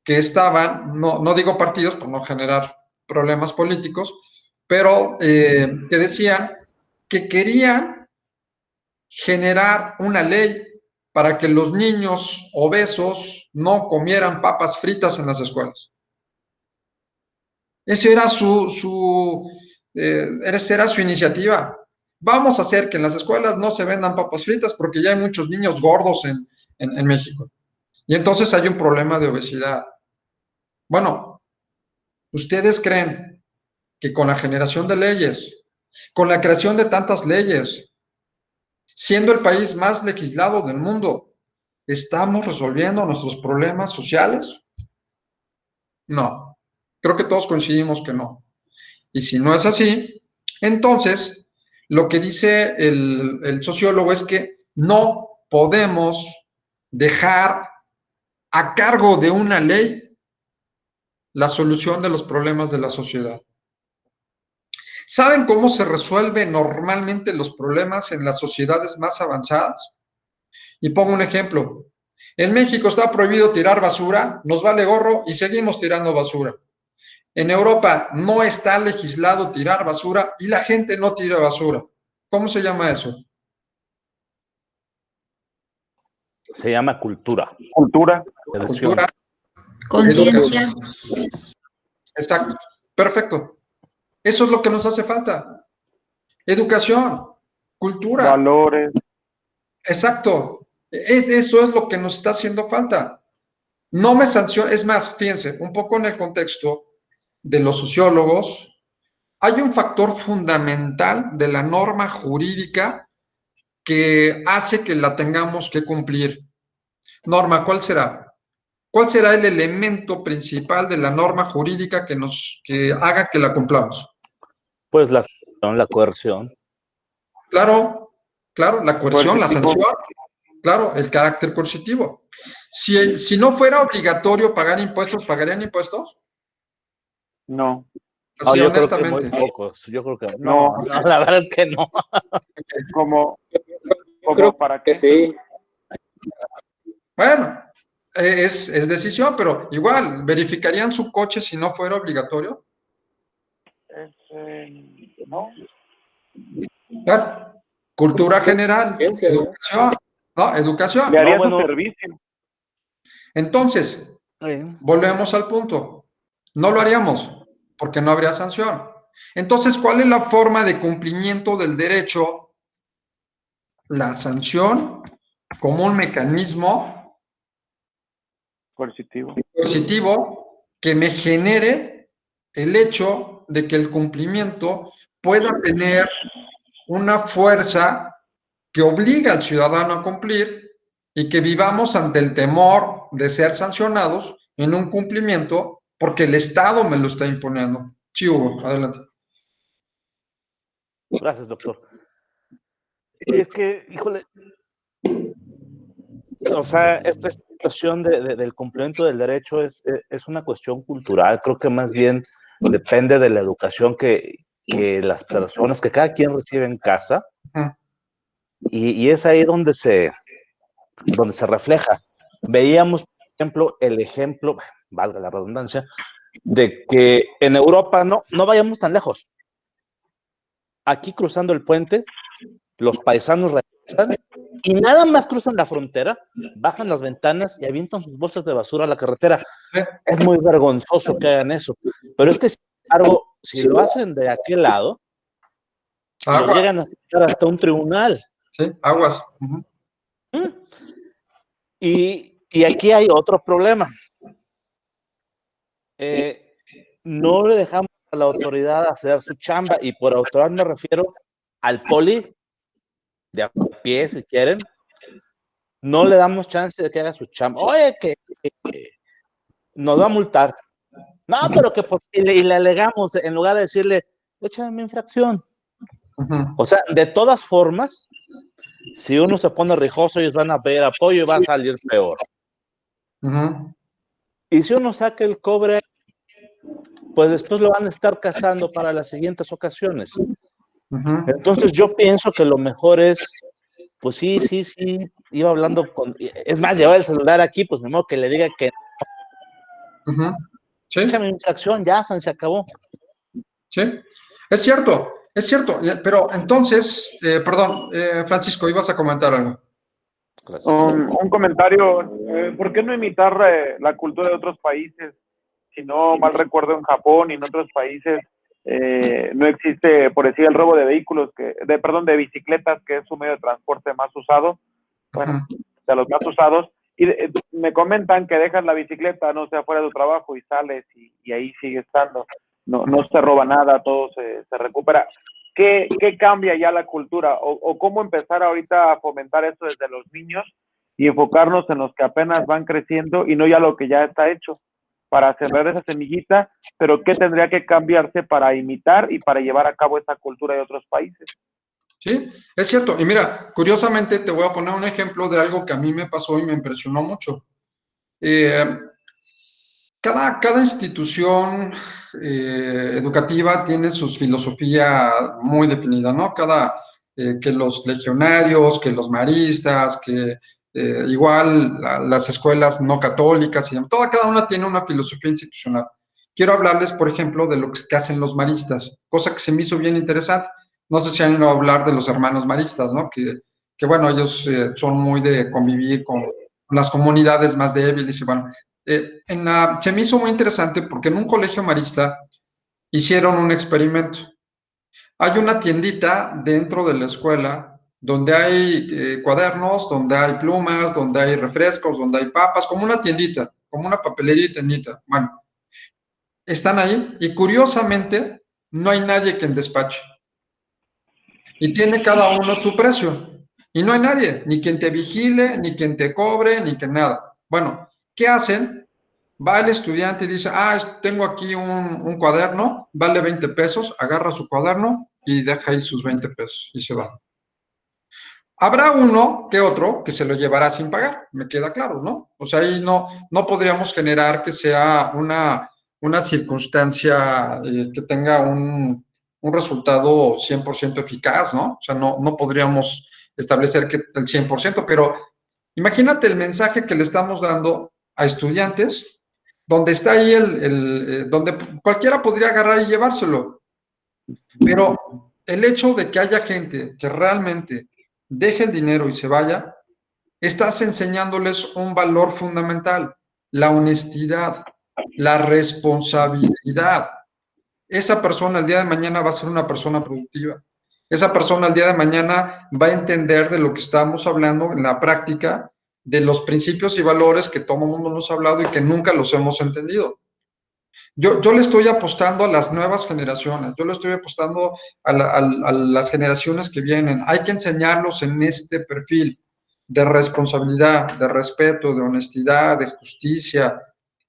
Speaker 1: que estaban, no digo partidos por no generar problemas políticos, pero que decían que querían generar una ley para que los niños obesos no comieran papas fritas en las escuelas. Esa era esa era su iniciativa. Vamos a hacer que en las escuelas no se vendan papas fritas porque ya hay muchos niños gordos en México. Y entonces hay un problema de obesidad. Bueno, ¿ustedes creen que con la generación de leyes, con la creación de tantas leyes, siendo el país más legislado del mundo, estamos resolviendo nuestros problemas sociales? No, creo que todos coincidimos que no. Y si no es así, entonces lo que dice el sociólogo es que no podemos dejar a cargo de una ley la solución de los problemas de la sociedad. ¿Saben cómo se resuelven normalmente los problemas en las sociedades más avanzadas? Y pongo un ejemplo. En México está prohibido tirar basura, nos vale gorro y seguimos tirando basura. En Europa no está legislado tirar basura y la gente no tira basura. ¿Cómo se llama eso?
Speaker 4: Se llama cultura.
Speaker 2: Cultura.
Speaker 1: Cultura.
Speaker 5: Conciencia.
Speaker 1: Exacto. Perfecto. Eso es lo que nos hace falta. Educación, cultura.
Speaker 2: Valores.
Speaker 1: Exacto. Eso es lo que nos está haciendo falta. No me sanciona, es más, fíjense, un poco en el contexto de los sociólogos, hay un factor fundamental de la norma jurídica que hace que la tengamos que cumplir. Norma, ¿cuál será? ¿Cuál será el elemento principal de la norma jurídica que haga que la cumplamos?
Speaker 4: Pues la coerción.
Speaker 1: Claro, la coerción, la sanción, claro, el carácter coercitivo. Si no fuera obligatorio pagar impuestos, ¿pagarían impuestos?
Speaker 2: No.
Speaker 1: Así,
Speaker 4: yo
Speaker 1: honestamente.
Speaker 4: creo que muy pocos. Yo creo que no, la verdad es que no.
Speaker 2: Como
Speaker 3: Creo
Speaker 2: para
Speaker 3: que sí.
Speaker 1: Bueno, es decisión, pero igual, ¿verificarían su coche si no fuera obligatorio?
Speaker 2: no.
Speaker 1: Claro. Cultura general,
Speaker 3: Ciencia,
Speaker 1: educación, ¿no? Educación.
Speaker 2: Le haría
Speaker 4: No, bueno.
Speaker 2: su servicio.
Speaker 1: Entonces, volvemos al punto. No lo haríamos porque no habría sanción. Entonces, ¿cuál es la forma de cumplimiento del derecho? La sanción como un mecanismo
Speaker 2: Coercitivo.
Speaker 1: coercitivo que me genere el hecho de que el cumplimiento pueda tener una fuerza que obliga al ciudadano a cumplir y que vivamos ante el temor de ser sancionados en un cumplimiento porque el Estado me lo está imponiendo. Sí, Hugo, adelante.
Speaker 4: Gracias, doctor. Es que, híjole, o sea, esta situación del cumplimiento del derecho es una cuestión cultural. Creo que más bien depende de la educación que las personas, que cada quien recibe en casa. Y es ahí donde se refleja. Veíamos, por ejemplo, valga la redundancia, de que en Europa no vayamos tan lejos. Aquí cruzando el puente, los paisanos regresan y nada más cruzan la frontera, bajan las ventanas y avientan sus bolsas de basura a la carretera. Es muy vergonzoso que hagan eso. Pero es que, sin embargo, si lo hacen de aquel lado, los llegan a citar hasta un tribunal.
Speaker 1: Sí, aguas.
Speaker 4: Y aquí hay otro problema. No le dejamos a la autoridad hacer su chamba, y por autoridad me refiero al poli de a pie, si quieren. No le damos chance de que haga su chamba. Oye, que nos va a multar. No, pero que y le alegamos, en lugar de decirle, échame mi infracción. O sea, de todas formas, si uno se pone rijoso, ellos van a pedir apoyo y va a salir peor. Y si uno saca el cobre, pues después lo van a estar cazando para las siguientes ocasiones. Entonces yo pienso que lo mejor es, pues sí, iba hablando es más, llevar el celular aquí, pues me modo que le diga que
Speaker 1: ¿Sí?
Speaker 4: Échame mi infracción, ya se acabó.
Speaker 1: Sí, es cierto, pero entonces, perdón, Francisco, ibas a comentar algo.
Speaker 2: Un comentario, ¿por qué no imitar la cultura de otros países? Si no mal recuerdo, en Japón y en otros países no existe, por decir, el robo de vehículos, de bicicletas, que es su medio de transporte más usado, bueno, de los más usados, y me comentan que dejas la bicicleta, no sé, afuera de tu trabajo y sales y ahí sigue estando, no se roba nada, todo se recupera. ¿Qué cambia ya la cultura? ¿O cómo empezar ahorita a fomentar eso desde los niños y enfocarnos en los que apenas van creciendo y no ya lo que ya está hecho, para sembrar esa semillita? Pero ¿qué tendría que cambiarse para imitar y para llevar a cabo esa cultura de otros países?
Speaker 1: Sí, es cierto. Y mira, curiosamente te voy a poner un ejemplo de algo que a mí me pasó y me impresionó mucho. Cada institución educativa tiene su filosofía muy definida, ¿no? Que los legionarios, que los maristas, que igual las escuelas no católicas, cada una tiene una filosofía institucional. Quiero hablarles, por ejemplo, de lo que hacen los maristas, cosa que se me hizo bien interesante. No sé si han ido a hablar de los hermanos maristas, ¿no? Que bueno, ellos son muy de convivir con las comunidades más débiles y bueno, se me hizo muy interesante porque en un colegio marista hicieron un experimento. Hay una tiendita dentro de la escuela donde hay cuadernos, donde hay plumas, donde hay refrescos, donde hay papas, como una tiendita, como una papelería y tiendita. Bueno, están ahí y curiosamente no hay nadie que despache. Y tiene cada uno su precio. Y no hay nadie, ni quien te vigile, ni quien te cobre, ni que nada. Bueno, ¿qué hacen? Va el estudiante y dice, tengo aquí un cuaderno, vale 20 pesos, agarra su cuaderno y deja ahí sus 20 pesos y se va. Habrá uno que otro que se lo llevará sin pagar, me queda claro, ¿no? O sea, ahí no podríamos generar que sea una circunstancia que tenga un resultado 100% eficaz, ¿no? O sea, no podríamos establecer que el 100%, pero imagínate el mensaje que le estamos dando a estudiantes donde está ahí donde cualquiera podría agarrar y llevárselo. Pero el hecho de que haya gente que realmente deje el dinero y se vaya, estás enseñándoles un valor fundamental, la honestidad, la responsabilidad. Esa persona el día de mañana va a ser una persona productiva. Esa persona el día de mañana va a entender de lo que estamos hablando en la práctica, de los principios y valores que todo el mundo nos ha hablado y que nunca los hemos entendido. Yo le estoy apostando a las nuevas generaciones, yo le estoy apostando a las generaciones que vienen. Hay que enseñarlos en este perfil de responsabilidad, de respeto, de honestidad, de justicia.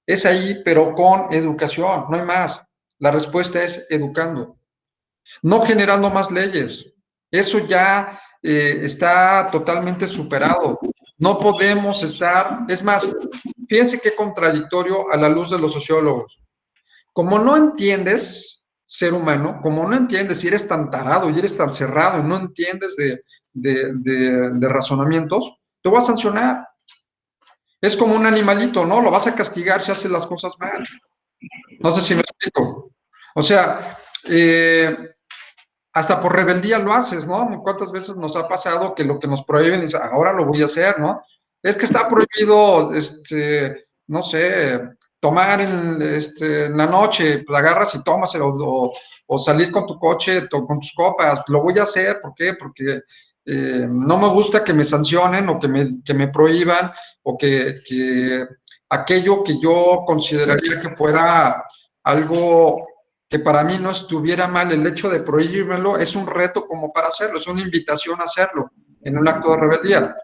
Speaker 1: Es ahí, pero con educación, no hay más. La respuesta es educando, no generando más leyes. Eso ya está totalmente superado. No podemos estar, es más, fíjense qué contradictorio a la luz de los sociólogos. Como no entiendes, ser humano, como no entiendes si eres tan tarado y eres tan cerrado y no entiendes de razonamientos, te voy a sancionar. Es como un animalito, ¿no? Lo vas a castigar si hace las cosas mal. No sé si me explico. O sea, hasta por rebeldía lo haces, ¿no? ¿Cuántas veces nos ha pasado que lo que nos prohíben es, ahora lo voy a hacer, ¿no? Es que está prohibido, no sé, tomar en la noche, pues agarras y tomas, o salir con tu coche, con tus copas, lo voy a hacer, ¿por qué? Porque no me gusta que me sancionen o que me prohíban o que aquello que yo consideraría que fuera algo que para mí no estuviera mal, el hecho de prohibírmelo es un reto como para hacerlo, es una invitación a hacerlo en un acto de rebeldía.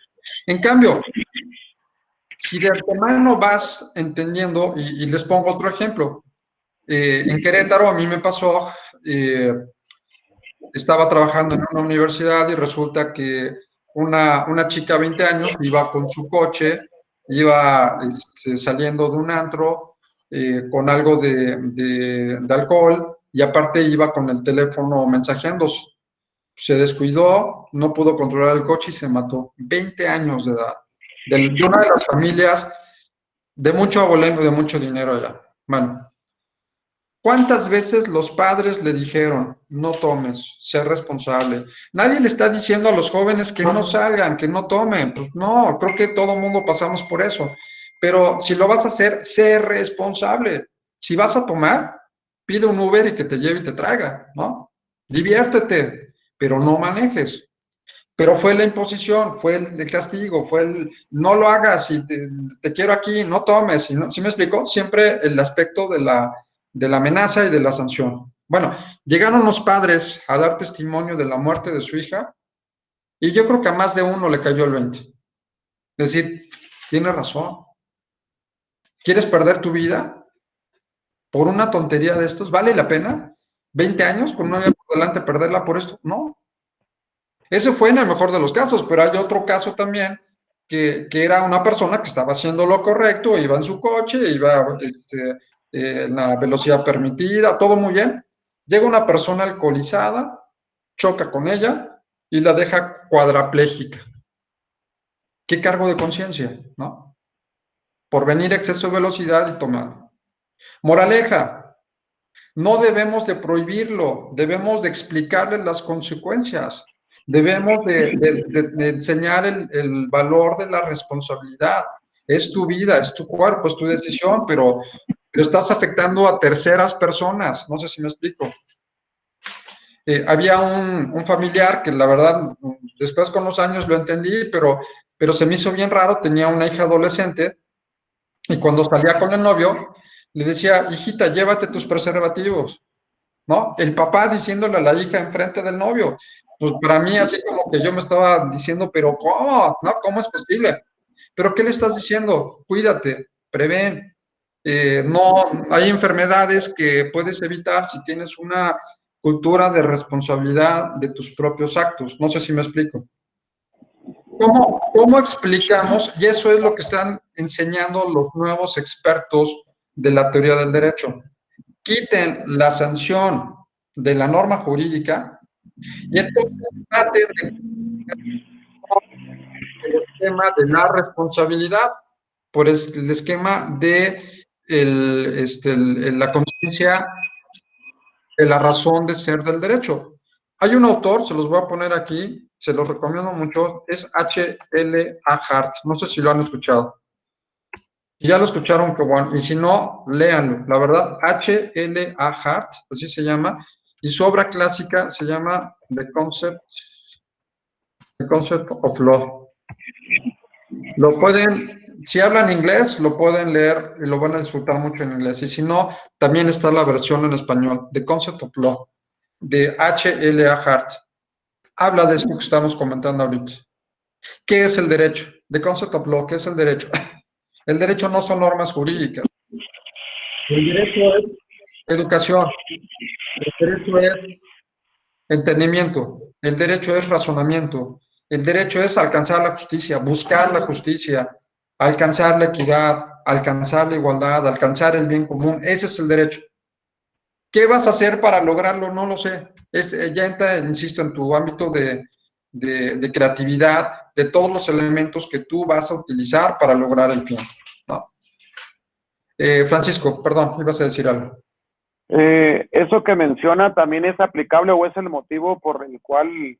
Speaker 1: En cambio, si de antemano vas entendiendo, y les pongo otro ejemplo, en Querétaro a mí me pasó, estaba trabajando en una universidad y resulta que una chica de 20 años iba con su coche, iba saliendo de un antro con algo de alcohol y aparte iba con el teléfono mensajeándose. Se descuidó, no pudo controlar el coche y se mató. 20 años de edad. De una de las familias de mucho abolengo y de mucho dinero allá. Bueno, ¿cuántas veces los padres le dijeron, no tomes, sé responsable? Nadie le está diciendo a los jóvenes que no salgan, que no tomen. Pues no, creo que todo el mundo pasamos por eso. Pero si lo vas a hacer, sé responsable. Si vas a tomar, pide un Uber y que te lleve y te traiga, ¿no? Diviértete, pero no manejes. Pero fue la imposición, fue el castigo, fue el no lo hagas y te quiero aquí, no tomes. No, ¿sí me explico? Siempre el aspecto de la amenaza y de la sanción. Bueno, llegaron los padres a dar testimonio de la muerte de su hija y yo creo que a más de uno le cayó el 20. Es decir, tiene razón. ¿Quieres perder tu vida por una tontería de estos? ¿Vale la pena? ¿20 años con una vida por delante perderla por esto? No. Ese fue en el mejor de los casos, pero hay otro caso también que era una persona que estaba haciendo lo correcto, iba en su coche, iba en la velocidad permitida, todo muy bien. Llega una persona alcoholizada, choca con ella y la deja cuadraplégica. ¿Qué cargo de conciencia, no? Por venir a exceso de velocidad y tomar. Moraleja, no debemos de prohibirlo, debemos de explicarle las consecuencias. Debemos de enseñar el valor de la responsabilidad. Es tu vida, es tu cuerpo, es tu decisión, pero estás afectando a terceras personas. No sé si me explico. Había un familiar que la verdad, después con los años lo entendí, pero se me hizo bien raro. Tenía una hija adolescente y cuando salía con el novio, le decía, hijita, llévate tus preservativos. ¿No? El papá diciéndole a la hija enfrente del novio. Pues para mí así como que yo me estaba diciendo, pero ¿cómo? ¿No? ¿Cómo es posible? ¿Pero qué le estás diciendo? Cuídate, prevé. No, hay enfermedades que puedes evitar si tienes una cultura de responsabilidad de tus propios actos. No sé si me explico. ¿Cómo explicamos? Y eso es lo que están enseñando los nuevos expertos de la teoría del derecho. Quiten la sanción de la norma jurídica y entonces traten el esquema de la responsabilidad por el esquema de la conciencia de la razón de ser del derecho. Hay un autor, se los voy a poner aquí, se los recomiendo mucho, es H.L. Hart, no sé si lo han escuchado. Si ya lo escucharon, qué bueno. Y si no, léanlo. La verdad, H.L. Hart, así se llama, y su obra clásica se llama The Concept of Law. Lo pueden, si hablan inglés, lo pueden leer y lo van a disfrutar mucho en inglés. Y si no, también está la versión en español, The Concept of Law, de H.L.A. Hart. Habla de esto que estamos comentando ahorita. ¿Qué es el derecho? The Concept of Law, ¿qué es el derecho? El derecho no son normas jurídicas. El derecho es educación. El derecho es entendimiento. El derecho es razonamiento. El derecho es alcanzar la justicia, buscar la justicia, alcanzar la equidad, alcanzar la igualdad, alcanzar el bien común. Ese es el derecho. ¿Qué vas a hacer para lograrlo? No lo sé. Ya entra, insisto, en tu ámbito de creatividad, de todos los elementos que tú vas a utilizar para lograr el fin, ¿no? Francisco, perdón, ibas a decir algo.
Speaker 2: Eso que menciona también es aplicable o es el motivo por el cual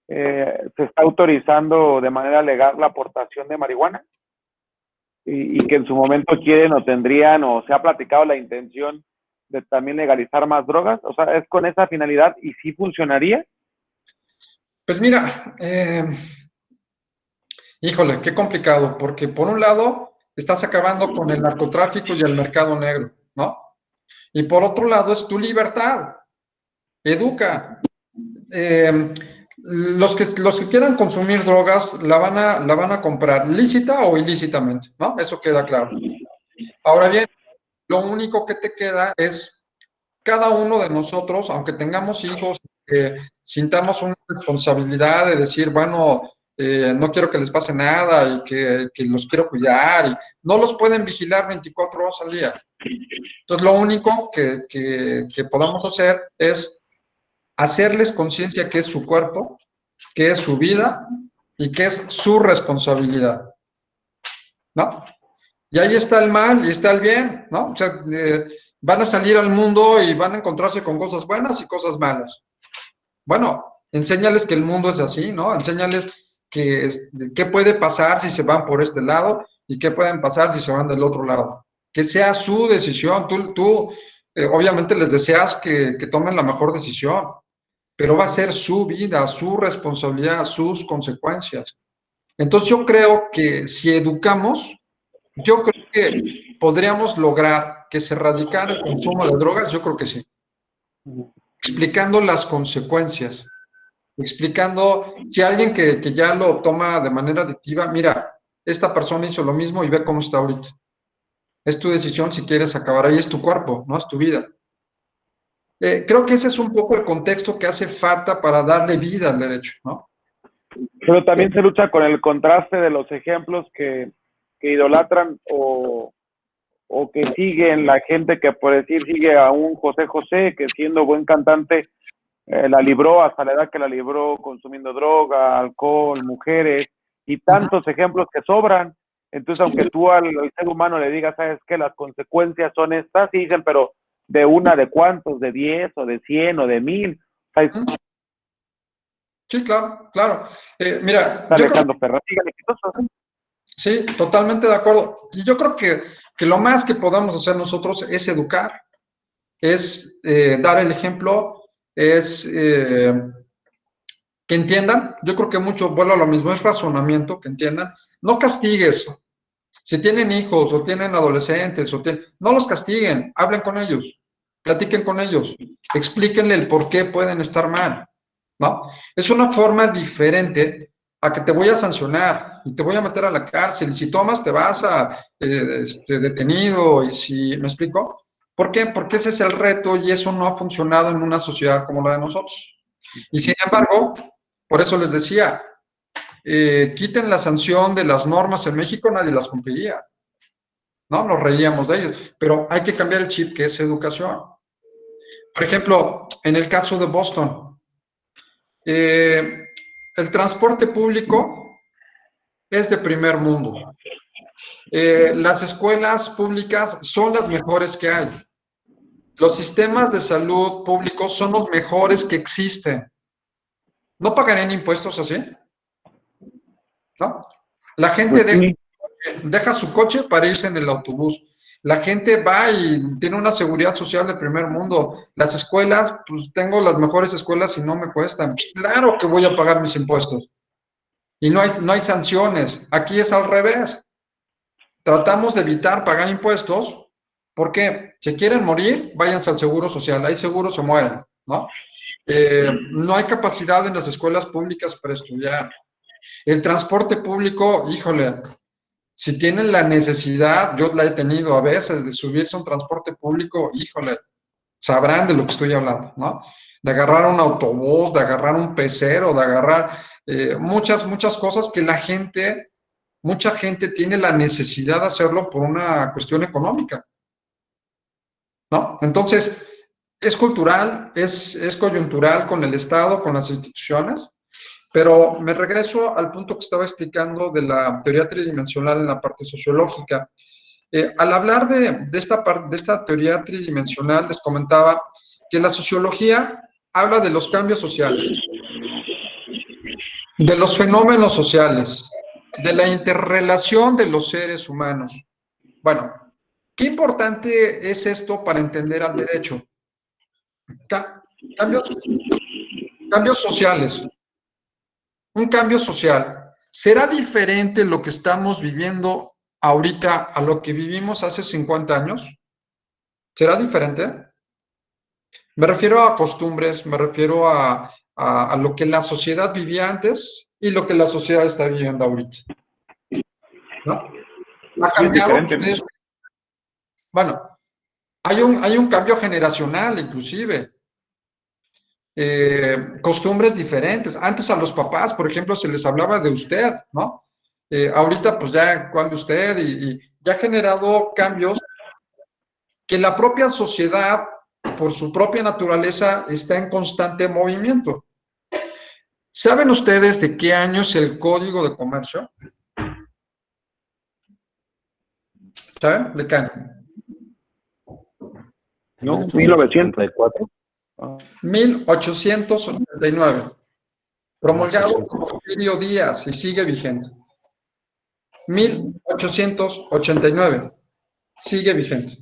Speaker 2: se está autorizando de manera legal la aportación de marihuana y que en su momento quieren o tendrían o se ha platicado la intención de también legalizar más drogas. O sea, ¿es con esa finalidad y sí funcionaría?
Speaker 1: Pues mira, híjole, qué complicado, porque por un lado estás acabando con el narcotráfico y el mercado negro, ¿no? Y por otro lado es tu libertad. Educa. Los que quieran consumir drogas la van a comprar lícita o ilícitamente, ¿no? Eso queda claro. Ahora bien, lo único que te queda es cada uno de nosotros, aunque tengamos hijos, sintamos una responsabilidad de decir, bueno, no quiero que les pase nada y que los quiero cuidar. Y no los pueden vigilar 24 horas al día. Entonces, lo único que podamos hacer es hacerles conciencia que es su cuerpo, que es su vida y que es su responsabilidad, ¿no? Y ahí está el mal y está el bien, ¿no? O sea, van a salir al mundo y van a encontrarse con cosas buenas y cosas malas. Bueno, enséñales que el mundo es así, ¿no? Enséñales qué puede pasar si se van por este lado y qué pueden pasar si se van del otro lado. Que sea su decisión. Tú obviamente les deseas que tomen la mejor decisión, pero va a ser su vida, su responsabilidad, sus consecuencias. Entonces yo creo que si educamos, yo creo que podríamos lograr que se erradicara el consumo de drogas, yo creo que sí. Explicando las consecuencias, explicando si alguien que ya lo toma de manera adictiva, mira, esta persona hizo lo mismo y ve cómo está ahorita. Es tu decisión si quieres acabar ahí, es tu cuerpo, no es tu vida. Creo que ese es un poco el contexto que hace falta para darle vida al derecho, ¿no?
Speaker 2: Pero también se lucha con el contraste de los ejemplos que idolatran o que siguen la gente que, por decir, sigue a un José José, que siendo buen cantante, la libró hasta la edad que la libró consumiendo droga, alcohol, mujeres, y tantos ejemplos que sobran. Entonces, aunque tú al ser humano le digas, ¿sabes qué? Las consecuencias son estas, y dicen, pero ¿de una de cuántos? ¿De 10 o de 100 o de 1000? O sea,
Speaker 1: Sí, claro, claro. Mira,
Speaker 2: Alejandro Ferrer, dígale,
Speaker 1: sí, totalmente de acuerdo. Y yo creo que lo más que podamos hacer nosotros es educar, es dar el ejemplo, es que entiendan. Yo creo que mucho, vuelvo a lo mismo, es razonamiento, que entiendan. No castigues. Si tienen hijos o tienen adolescentes, no los castiguen, hablen con ellos, platiquen con ellos, explíquenle el por qué pueden estar mal, ¿no? Es una forma diferente a que te voy a sancionar y te voy a meter a la cárcel. Y si tomas, te vas a detenido. Y si, ¿me explico? ¿Por qué? Porque ese es el reto y eso no ha funcionado en una sociedad como la de nosotros. Y sin embargo, por eso les decía, quiten la sanción de las normas en México, nadie las cumpliría, ¿no? Nos reíamos de ellos, pero hay que cambiar el chip, que es educación. Por ejemplo, en el caso de Boston, el transporte público es de primer mundo. Las escuelas públicas son las mejores que hay. Los sistemas de salud públicos son los mejores que existen. ¿No pagarían impuestos así? ¿No? La gente deja su coche para irse en el autobús. La gente va y tiene una seguridad social de primer mundo. Las escuelas, pues tengo las mejores escuelas y no me cuestan. Pues, claro que voy a pagar mis impuestos. Y no hay sanciones. Aquí es al revés. tratamos de evitar pagar impuestos porque si quieren morir, váyanse al seguro social, ahí seguro se mueren, ¿no? No hay capacidad en las escuelas públicas para estudiar. El transporte público, híjole, si tienen la necesidad, yo la he tenido a veces, de subirse a un transporte público, híjole, sabrán de lo que estoy hablando, ¿no? De agarrar un autobús, de agarrar un pecero, de agarrar muchas cosas que mucha gente tiene la necesidad de hacerlo por una cuestión económica, ¿no? Entonces, es cultural, es coyuntural con el Estado, con las instituciones, pero me regreso al punto que estaba explicando de la teoría tridimensional en la parte sociológica. Al hablar de esta teoría tridimensional, les comentaba que la sociología habla de los cambios sociales, de los fenómenos sociales, de la interrelación de los seres humanos. Bueno, ¿qué importante es esto para entender al derecho? Cambios sociales. Un cambio social. ¿Será diferente lo que estamos viviendo ahorita a lo que vivimos hace 50 años? ¿Será diferente? Me refiero a costumbres, me refiero a lo que la sociedad vivía antes y lo que la sociedad está viviendo ahorita, ¿no? Ha cambiado. Ustedes, bueno, hay un cambio generacional, inclusive. Costumbres diferentes. Antes a los papás, por ejemplo, se les hablaba de usted, ¿no? Ahorita, pues ya, ¿cuál de usted? Y ya ha generado cambios que la propia sociedad, por su propia naturaleza, está en constante movimiento. ¿Saben ustedes de qué año es el Código de Comercio? ¿Saben? ¿De qué año?
Speaker 2: No, 1984.
Speaker 1: 1889. Promulgado por Porfirio Díaz y sigue vigente. 1889. Sigue vigente.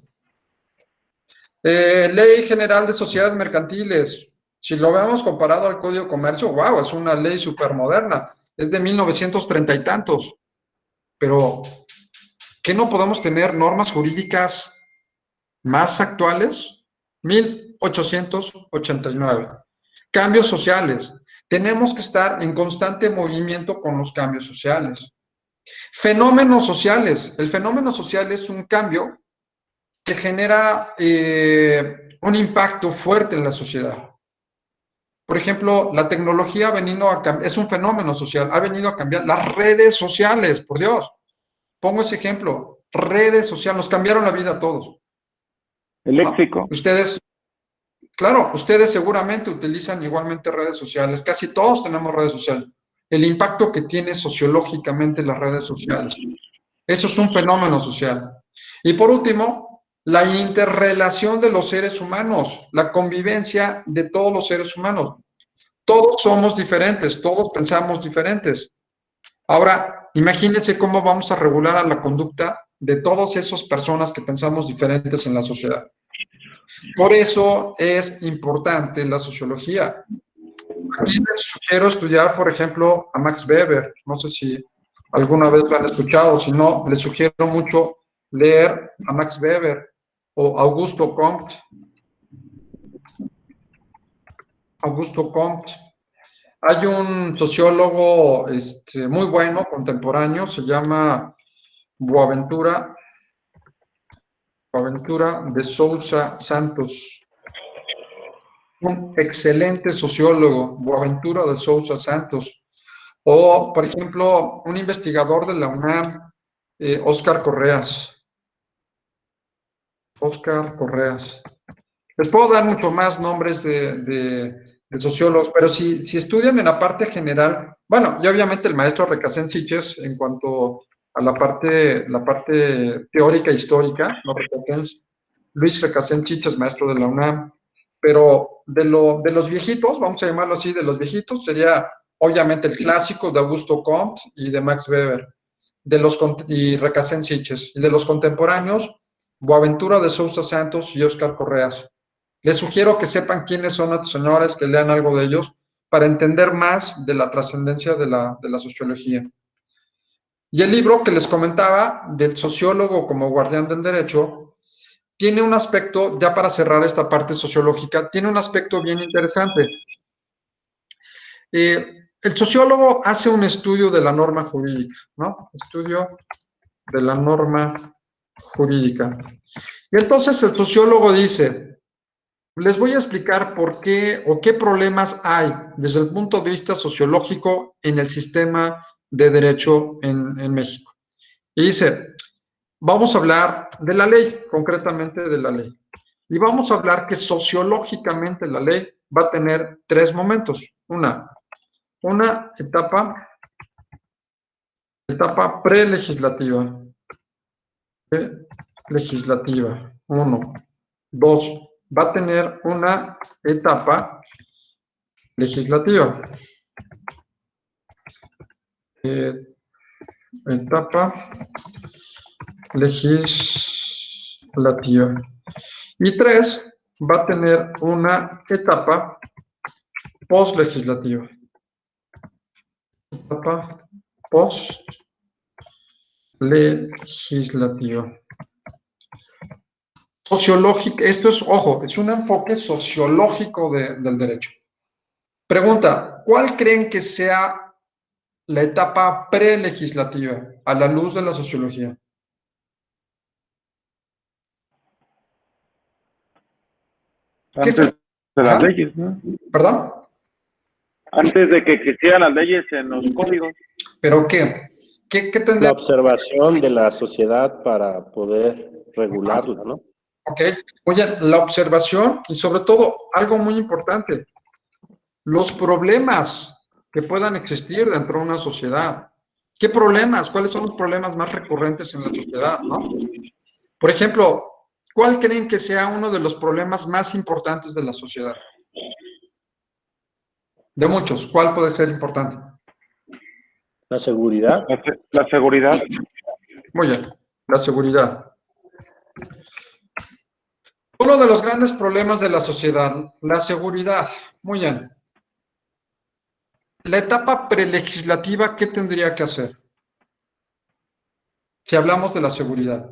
Speaker 1: Ley General de Sociedades Mercantiles. Si lo vemos comparado al Código de Comercio, wow, es una ley súper moderna. Es de 1930 y tantos. Pero, ¿qué no podemos tener normas jurídicas más actuales? 1889. Cambios sociales. Tenemos que estar en constante movimiento con los cambios sociales. Fenómenos sociales. El fenómeno social es un cambio que genera un impacto fuerte en la sociedad. Por ejemplo, la tecnología ha venido a cambiar, es un fenómeno social, ha venido a cambiar las redes sociales, por Dios. Pongo ese ejemplo, redes sociales, nos cambiaron la vida a todos.
Speaker 2: El léxico.
Speaker 1: ¿No? Ustedes, claro, ustedes seguramente utilizan igualmente redes sociales, casi todos tenemos redes sociales. El impacto que tiene sociológicamente las redes sociales. Eso es un fenómeno social. Y por último, la interrelación de los seres humanos, la convivencia de todos los seres humanos. Todos somos diferentes, todos pensamos diferentes. Ahora, imagínense cómo vamos a regular a la conducta de todas esas personas que pensamos diferentes en la sociedad. Por eso es importante la sociología. Aquí les sugiero estudiar, por ejemplo, a Max Weber. No sé si alguna vez lo han escuchado, si no, les sugiero mucho leer a Max Weber o Augusto Comte. Augusto Comte. Hay un sociólogo muy bueno, contemporáneo, se llama Boaventura de Sousa Santos. Un excelente sociólogo, Boaventura de Sousa Santos. O, por ejemplo, un investigador de la UNAM, Óscar Correas. Óscar Correas. Les puedo dar mucho más nombres de sociólogos, pero si estudian en la parte general, bueno, y obviamente el maestro Recasén Siches en cuanto a la parte teórica e histórica, ¿no? Luis Recasén Siches, maestro de la UNAM, pero de los viejitos, vamos a llamarlo así, de los viejitos, sería obviamente el clásico de Augusto Comte y de Max Weber, y Recasén Siches, y de los contemporáneos, Boaventura de Sousa Santos y Óscar Correas. Les sugiero que sepan quiénes son estos señores, que lean algo de ellos, para entender más de la trascendencia de la sociología. Y el libro que les comentaba del sociólogo como guardián del derecho tiene un aspecto, ya para cerrar esta parte sociológica, tiene un aspecto bien interesante. El sociólogo hace un estudio de la norma jurídica, ¿no? Estudio de la norma jurídica. Y entonces el sociólogo dice, les voy a explicar por qué o qué problemas hay desde el punto de vista sociológico en el sistema de derecho en México. Y dice, vamos a hablar de la ley, concretamente de la ley. Y vamos a hablar que sociológicamente la ley va a tener tres momentos. Una etapa prelegislativa. Legislativa. 1. 2. Va a tener una etapa legislativa. Etapa legislativa. Y 3. Va a tener una etapa postlegislativa. Etapa postlegislativa. Sociológica, esto es, ojo, es un enfoque sociológico del derecho. Pregunta, ¿cuál creen que sea la etapa prelegislativa a la luz de la sociología?
Speaker 2: Antes de las leyes, ¿no?
Speaker 1: ¿Perdón?
Speaker 2: Antes de que existieran las leyes en los códigos.
Speaker 1: ¿Pero qué? ¿Qué tendría?
Speaker 6: La observación de la sociedad para poder regularla, ¿no?
Speaker 1: Ok. Oye, la observación y sobre todo, algo muy importante, los problemas que puedan existir dentro de una sociedad. ¿Qué problemas? ¿Cuáles son los problemas más recurrentes en la sociedad, no? Por ejemplo, ¿cuál creen que sea uno de los problemas más importantes de la sociedad? De muchos, ¿cuál puede ser importante?
Speaker 6: La seguridad.
Speaker 2: La seguridad.
Speaker 1: Muy bien, la seguridad. Uno de los grandes problemas de la sociedad, la seguridad. Muy bien. La etapa prelegislativa, ¿qué tendría que hacer? Si hablamos de la seguridad.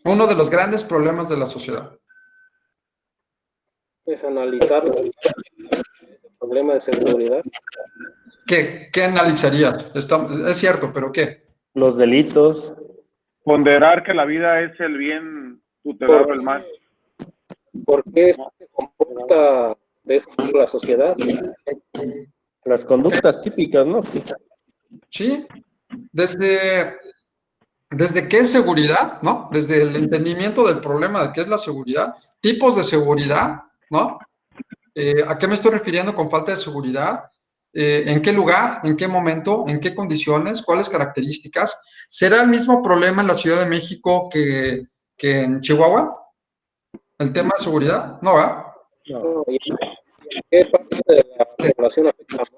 Speaker 1: Uno de los grandes problemas de la sociedad.
Speaker 3: Es analizar el problema de seguridad.
Speaker 1: ¿Qué analizarías? Es cierto, pero ¿qué?
Speaker 6: Los delitos.
Speaker 2: Ponderar que la vida es el bien tutelado del mal.
Speaker 3: ¿Por qué se comporta de esa manera la sociedad?
Speaker 6: Las conductas típicas, ¿no?
Speaker 1: Sí, desde qué es seguridad, ¿no? Desde el entendimiento del problema de qué es la seguridad, tipos de seguridad, ¿no? ¿A qué me estoy refiriendo con falta de seguridad? ¿En qué lugar? ¿En qué momento? ¿En qué condiciones? ¿Cuáles características? ¿Será el mismo problema en la Ciudad de México que en Chihuahua? ¿El tema de seguridad? No, ¿verdad?
Speaker 3: No, ¿y qué parte de la población afecta más?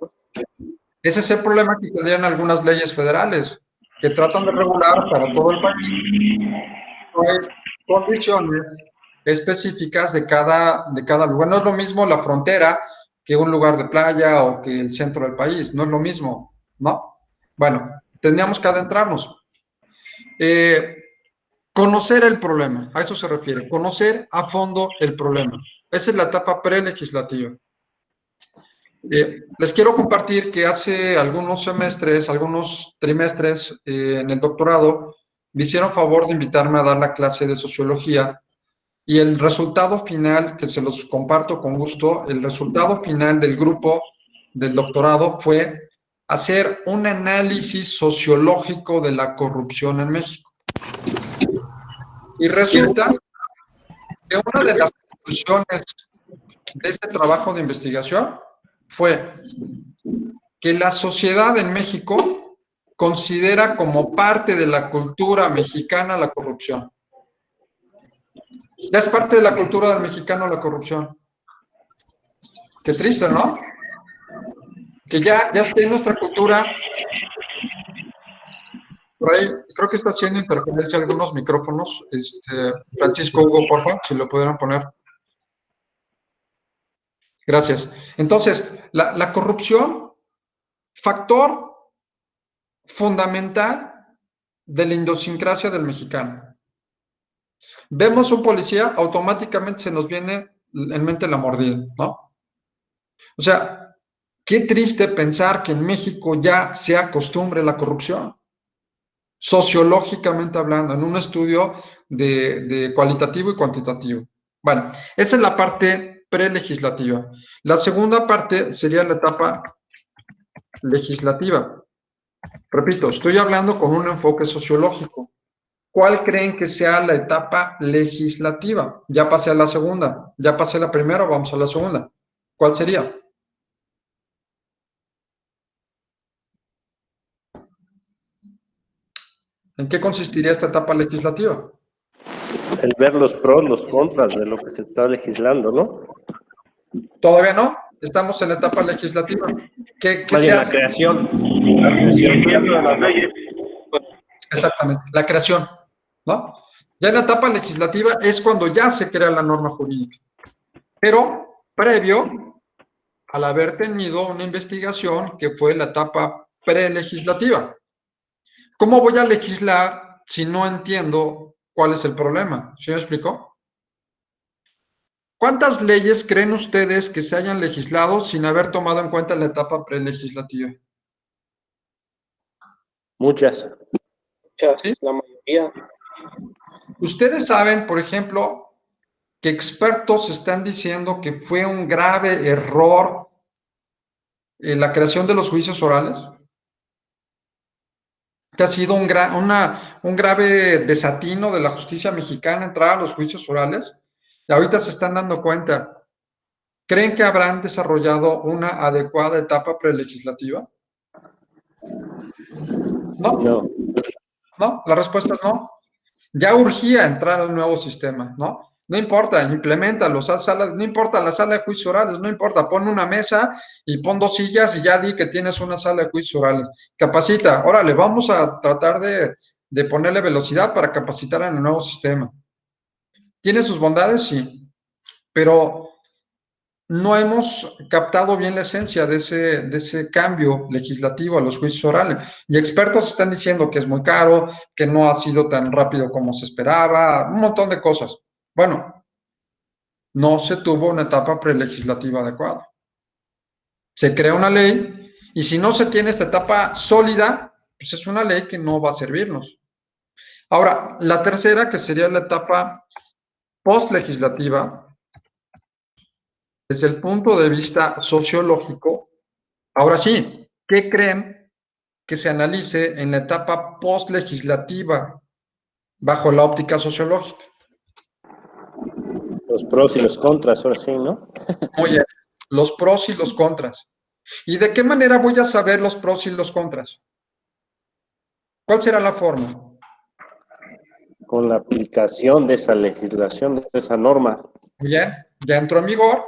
Speaker 1: Ese es el problema que tendrían algunas leyes federales, que tratan de regular para todo el país. No hay condiciones específicas de cada lugar. No es lo mismo la frontera que un lugar de playa o que el centro del país. No es lo mismo, ¿no? Bueno, tendríamos que adentrarnos. Conocer el problema, a eso se refiere. Conocer a fondo el problema. Esa es la etapa prelegislativa. Les quiero compartir que hace algunos semestres, algunos trimestres en el doctorado, me hicieron favor de invitarme a dar la clase de sociología y el resultado final, que se los comparto con gusto, el resultado final del grupo del doctorado fue hacer un análisis sociológico de la corrupción en México. Y resulta que una de las conclusiones de este trabajo de investigación fue que la sociedad en México considera como parte de la cultura mexicana la corrupción. Ya es parte de la cultura del mexicano la corrupción. Qué triste, ¿no? Que ya está en nuestra cultura. Por ahí, creo que está haciendo interferencia algunos micrófonos. Francisco Hugo, por favor, si lo pudieran poner. Gracias. Entonces, la corrupción, factor fundamental de la idiosincrasia del mexicano. Vemos un policía, automáticamente se nos viene en mente la mordida, ¿no? O sea, qué triste pensar que en México ya se acostumbre la corrupción, sociológicamente hablando, en un estudio de cualitativo y cuantitativo. Bueno, esa es la parte prelegislativa. La segunda parte sería la etapa legislativa. Repito, estoy hablando con un enfoque sociológico. ¿Cuál creen que sea la etapa legislativa? Ya pasé a la segunda, ya pasé a la primera, vamos a la segunda. ¿Cuál sería? ¿En qué consistiría esta etapa legislativa?
Speaker 6: El ver los pros, los contras de lo que se está legislando, ¿no?
Speaker 1: Todavía no, estamos en la etapa legislativa. ¿Qué
Speaker 6: Más
Speaker 1: se
Speaker 6: bien la
Speaker 1: hace?
Speaker 6: creación.
Speaker 1: Exactamente, la creación, ¿no? Ya en la etapa legislativa es cuando ya se crea la norma jurídica, pero previo al haber tenido una investigación que fue la etapa prelegislativa. ¿Cómo voy a legislar si no entiendo cuál es el problema? ¿Sí me explico? ¿Cuántas leyes creen ustedes que se hayan legislado sin haber tomado en cuenta la etapa prelegislativa?
Speaker 6: Muchas.
Speaker 3: Muchas,
Speaker 1: ¿Sí?
Speaker 3: la mayoría.
Speaker 1: Ustedes saben, por ejemplo, que expertos están diciendo que fue un grave error la creación de los juicios orales, que ha sido un grave desatino de la justicia mexicana entrar a los juicios orales, y ahorita se están dando cuenta. ¿Creen que habrán desarrollado una adecuada etapa prelegislativa? No, no, la respuesta es no. Ya urgía entrar a un nuevo sistema, ¿no? No importa, implementalo, no importa la sala de juicios orales, no importa, pon una mesa y pon 2 sillas y ya di que tienes una sala de juicios orales. Capacita, órale, vamos a tratar de ponerle velocidad para capacitar en el nuevo sistema. ¿Tiene sus bondades? Sí, pero no hemos captado bien la esencia de ese cambio legislativo a los juicios orales. Y expertos están diciendo que es muy caro, que no ha sido tan rápido como se esperaba, un montón de cosas. Bueno, no se tuvo una etapa prelegislativa adecuada. Se crea una ley y si no se tiene esta etapa sólida, pues es una ley que no va a servirnos. Ahora, la tercera, que sería la etapa postlegislativa, desde el punto de vista sociológico, ahora sí, ¿qué creen que se analice en la etapa postlegislativa bajo la óptica sociológica?
Speaker 6: Los pros y los contras, ahora sí, ¿no?
Speaker 1: Muy bien, los pros y los contras. ¿Y de qué manera voy a saber los pros y los contras? ¿Cuál será la forma?
Speaker 6: Con la aplicación de esa legislación, de esa norma.
Speaker 1: Muy bien, ya entró en vigor.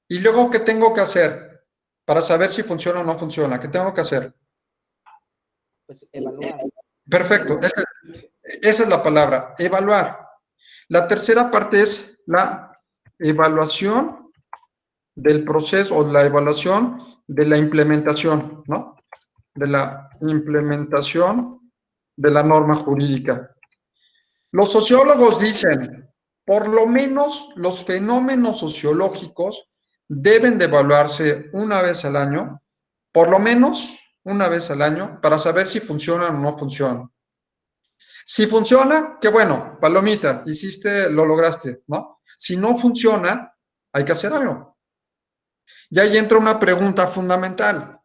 Speaker 1: ¿Y luego qué tengo que hacer para saber si funciona o no funciona? ¿Qué tengo que hacer?
Speaker 4: Pues evaluar.
Speaker 1: Perfecto, esa es la palabra, evaluar. La tercera parte es la evaluación del proceso o la evaluación de la implementación, ¿no? De la implementación de la norma jurídica. Los sociólogos dicen, por lo menos los fenómenos sociológicos deben de evaluarse una vez al año, por lo menos una vez al año, para saber si funcionan o no funcionan. Si funciona, qué bueno, palomita, lo lograste, ¿no? Si no funciona, hay que hacer algo. Y ahí entra una pregunta fundamental.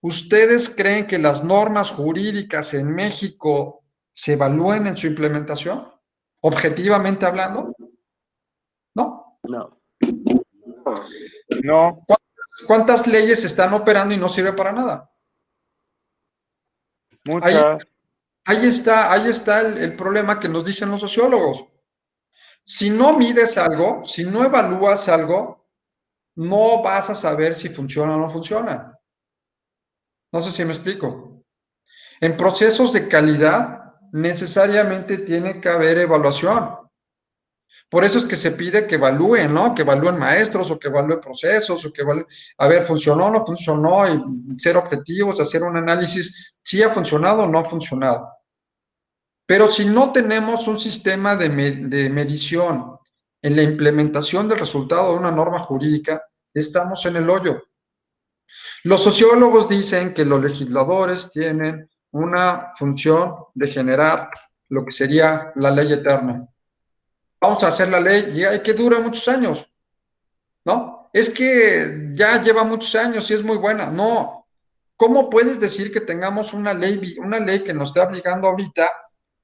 Speaker 1: ¿Ustedes creen que las normas jurídicas en México se evalúen en su implementación? Objetivamente hablando, ¿no?
Speaker 6: No.
Speaker 2: No,
Speaker 1: ¿Cuántas leyes están operando y no sirve para nada?
Speaker 2: muchas.
Speaker 1: Ahí está el problema que nos dicen los sociólogos. Si no mides algo, si no evalúas algo, no vas a saber si funciona o no funciona. No sé si me explico. En procesos de calidad, necesariamente tiene que haber evaluación. Por eso es que se pide que evalúen, ¿no? Que evalúen maestros o que evalúen procesos o que evalúen, a ver, funcionó o no funcionó, y ser objetivos, hacer un análisis, si ha funcionado o no ha funcionado. Pero si no tenemos un sistema de medición en la implementación del resultado de una norma jurídica, estamos en el hoyo. Los sociólogos dicen que los legisladores tienen una función de generar lo que sería la ley eterna. Vamos a hacer la ley y que dura muchos años, ¿no? Es que ya lleva muchos años y es muy buena. No. ¿Cómo puedes decir que tengamos una ley que nos esté aplicando ahorita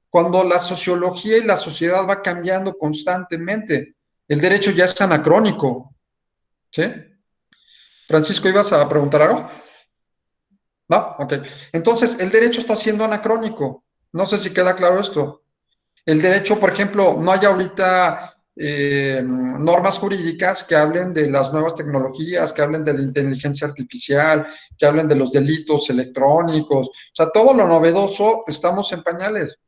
Speaker 1: cuando la sociología y la sociedad va cambiando constantemente? El derecho ya es anacrónico, ¿sí? Francisco, ¿ibas a preguntar algo? No, ok. Entonces, el derecho está siendo anacrónico. No sé si queda claro esto. El derecho, por ejemplo, no hay ahorita normas jurídicas que hablen de las nuevas tecnologías, que hablen de la inteligencia artificial, que hablen de los delitos electrónicos. O sea, todo lo novedoso, estamos en pañales.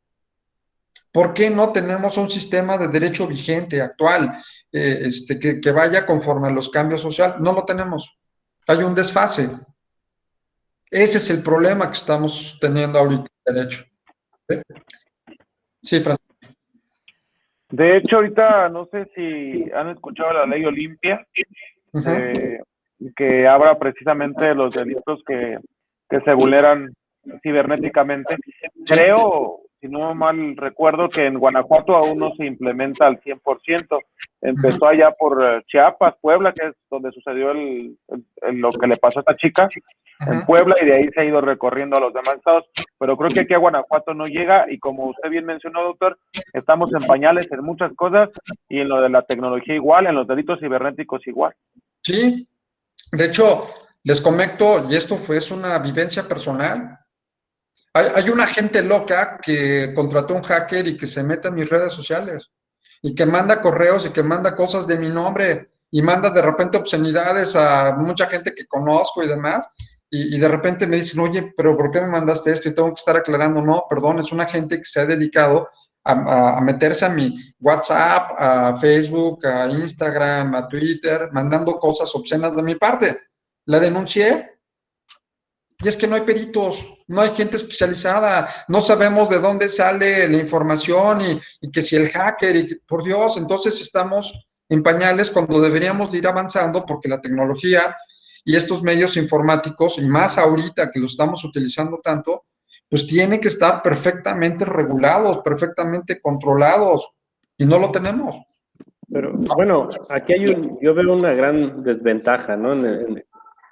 Speaker 1: ¿Por qué no tenemos un sistema de derecho vigente, actual, que vaya conforme a los cambios sociales? No lo tenemos. Hay un desfase. Ese es el problema que estamos teniendo ahorita en derecho. Sí, Francisco.
Speaker 2: De hecho, ahorita no sé si han escuchado la ley Olimpia, que habla precisamente de los delitos que se vulneran cibernéticamente. Creo, si no mal recuerdo, que en Guanajuato aún no se implementa al 100%. Empezó allá por Chiapas, Puebla, que es donde sucedió lo que le pasó a esta chica, en Puebla, y de ahí se ha ido recorriendo a los demás estados. Pero creo que aquí a Guanajuato no llega, y como usted bien mencionó, doctor, estamos en pañales en muchas cosas, y en lo de la tecnología igual, en los delitos cibernéticos igual.
Speaker 1: Sí, de hecho, les comento, y esto es una vivencia personal. Hay una gente loca que contrató un hacker y que se mete a mis redes sociales y que manda correos y que manda cosas de mi nombre y manda de repente obscenidades a mucha gente que conozco y demás. Y de repente me dicen, oye, pero ¿por qué me mandaste esto? Y tengo que estar aclarando, no, perdón, es una gente que se ha dedicado a meterse a mi WhatsApp, a Facebook, a Instagram, a Twitter, mandando cosas obscenas de mi parte. La denuncié. Y es que no hay peritos, no hay gente especializada, no sabemos de dónde sale la información y que si el hacker, y por Dios, entonces estamos en pañales cuando deberíamos de ir avanzando porque la tecnología y estos medios informáticos, y más ahorita que lo estamos utilizando tanto, pues tienen que estar perfectamente regulados, perfectamente controlados, y no lo tenemos.
Speaker 6: Pero bueno, aquí yo veo una gran desventaja, ¿no?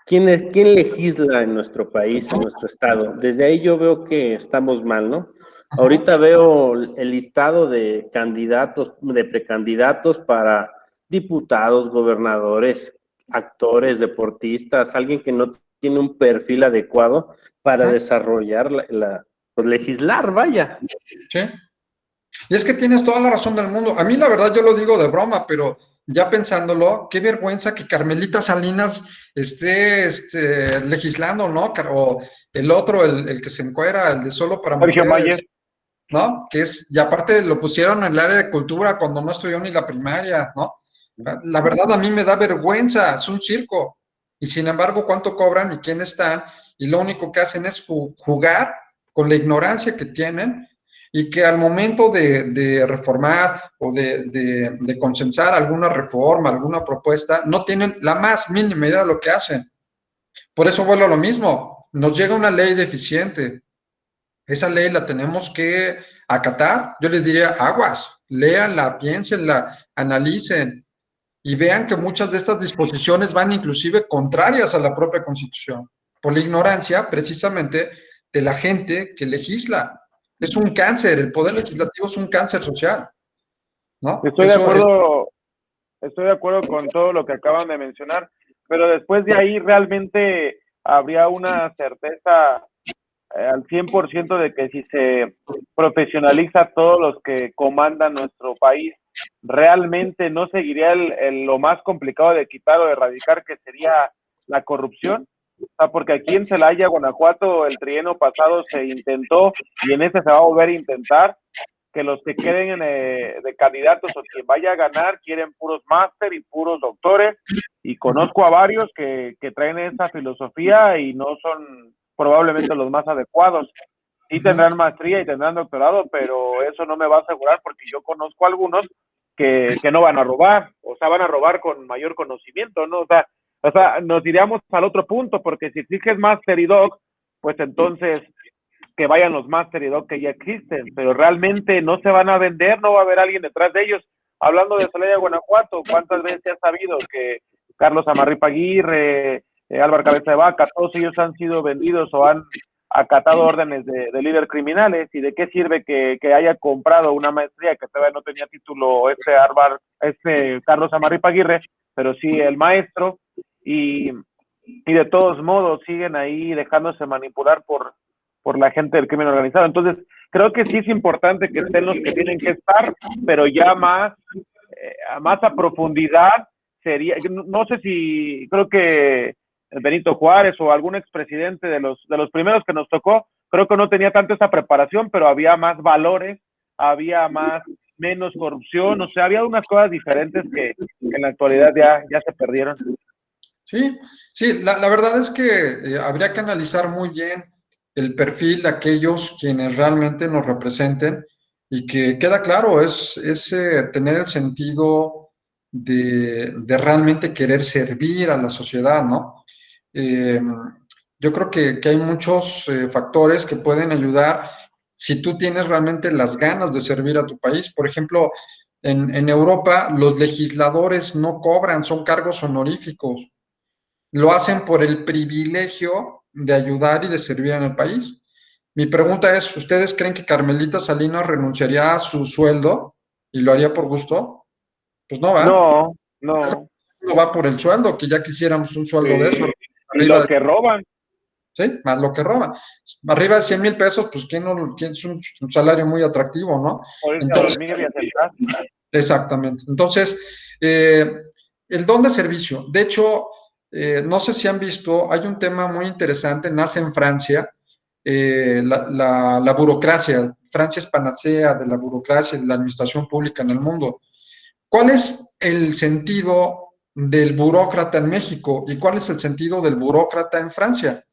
Speaker 6: ¿Quién legisla en nuestro país, en nuestro estado? Desde ahí yo veo que estamos mal, ¿no? Ahorita veo el listado de candidatos, de precandidatos para diputados, gobernadores, actores, deportistas, alguien que no tiene un perfil adecuado para desarrollar pues legislar, vaya.
Speaker 1: Sí. Y es que tienes toda la razón del mundo. A mí la verdad yo lo digo de broma, pero ya pensándolo, qué vergüenza que Carmelita Salinas esté legislando, ¿no? O el otro, el que se encuera, el de Solo para
Speaker 2: Sergio
Speaker 1: Mujeres,
Speaker 2: Mayer,
Speaker 1: ¿no? Y aparte lo pusieron en el área de cultura cuando no estudió ni la primaria, ¿no? La verdad a mí me da vergüenza, es un circo. Y sin embargo, ¿cuánto cobran y quién están? Y lo único que hacen es jugar con la ignorancia que tienen y que al momento de reformar o de consensar alguna reforma, alguna propuesta, no tienen la más mínima idea de lo que hacen. Por eso vuelvo a lo mismo, nos llega una ley deficiente, esa ley la tenemos que acatar. Yo les diría, aguas, léanla, piénsenla, analicen y vean que muchas de estas disposiciones van inclusive contrarias a la propia Constitución, por la ignorancia precisamente de la gente que legisla. Es un cáncer, el poder legislativo es un cáncer social, ¿no?
Speaker 2: estoy de acuerdo con todo lo que acaban de mencionar, pero después de ahí realmente habría una certeza al 100% de que si se profesionaliza todos los que comandan nuestro país, realmente no seguiría lo más complicado de quitar o de erradicar, que sería la corrupción. O sea, porque aquí en Celaya, Guanajuato, el trienio pasado se intentó y en este se va a volver a intentar que los que queden de candidatos o quien vaya a ganar quieren puros máster y puros doctores, y conozco a varios que traen esa filosofía y no son probablemente los más adecuados. sí tendrán maestría y tendrán doctorado, pero eso no me va a asegurar porque yo conozco algunos que no van a robar, o sea, van a robar con mayor conocimiento, ¿no? O sea, nos iríamos al otro punto, porque si exiges Master y Doc, pues entonces que vayan los Master y Doc que ya existen, pero realmente no se van a vender, no va a haber alguien detrás de ellos. Hablando de Celaya, Guanajuato, ¿cuántas veces se ha sabido que Carlos Amarripa Aguirre, Álvaro Cabeza de Vaca, todos ellos han sido vendidos o han acatado órdenes de líderes criminales? ¿Y de qué sirve que haya comprado una maestría que todavía no tenía título Carlos Amarripa Aguirre, pero sí el maestro, y de todos modos siguen ahí dejándose manipular por la gente del crimen organizado? Entonces, creo que sí es importante que estén los que tienen que estar, pero ya más a profundidad sería, no sé si, creo que Benito Juárez o algún expresidente de los primeros que nos tocó, creo que no tenía tanto esa preparación, pero había más valores, había menos corrupción, o sea, había unas cosas diferentes que en la actualidad ya se perdieron.
Speaker 1: Sí, sí, la verdad es que habría que analizar muy bien el perfil de aquellos quienes realmente nos representen y que queda claro, es tener el sentido de realmente querer servir a la sociedad, ¿no? Eh, yo creo que hay muchos factores que pueden ayudar si tú tienes realmente las ganas de servir a tu país. Por ejemplo, en Europa los legisladores no cobran, son cargos honoríficos, lo hacen por el privilegio de ayudar y de servir en el país. Mi pregunta es, ¿ustedes creen que Carmelita Salinas renunciaría a su sueldo y lo haría por gusto? Pues no va.
Speaker 2: No, no.
Speaker 1: No va por el sueldo, que ya quisiéramos un sueldo de eso.
Speaker 2: Y
Speaker 1: Arriba
Speaker 2: lo
Speaker 1: de,
Speaker 2: que roban.
Speaker 1: ¿sí? Más lo que roba. Arriba de 100,000 pesos, pues ¿quién es un salario muy atractivo, ¿no?
Speaker 2: Por irse a
Speaker 1: Entonces,
Speaker 2: dormir y a sentar.
Speaker 1: exactamente. Entonces, el don de servicio. De hecho, no sé si han visto, hay un tema muy interesante, nace en Francia, la burocracia. Francia es panacea de la burocracia y de la administración pública en el mundo. ¿Cuál es el sentido del burócrata en México y cuál es el sentido del burócrata en Francia?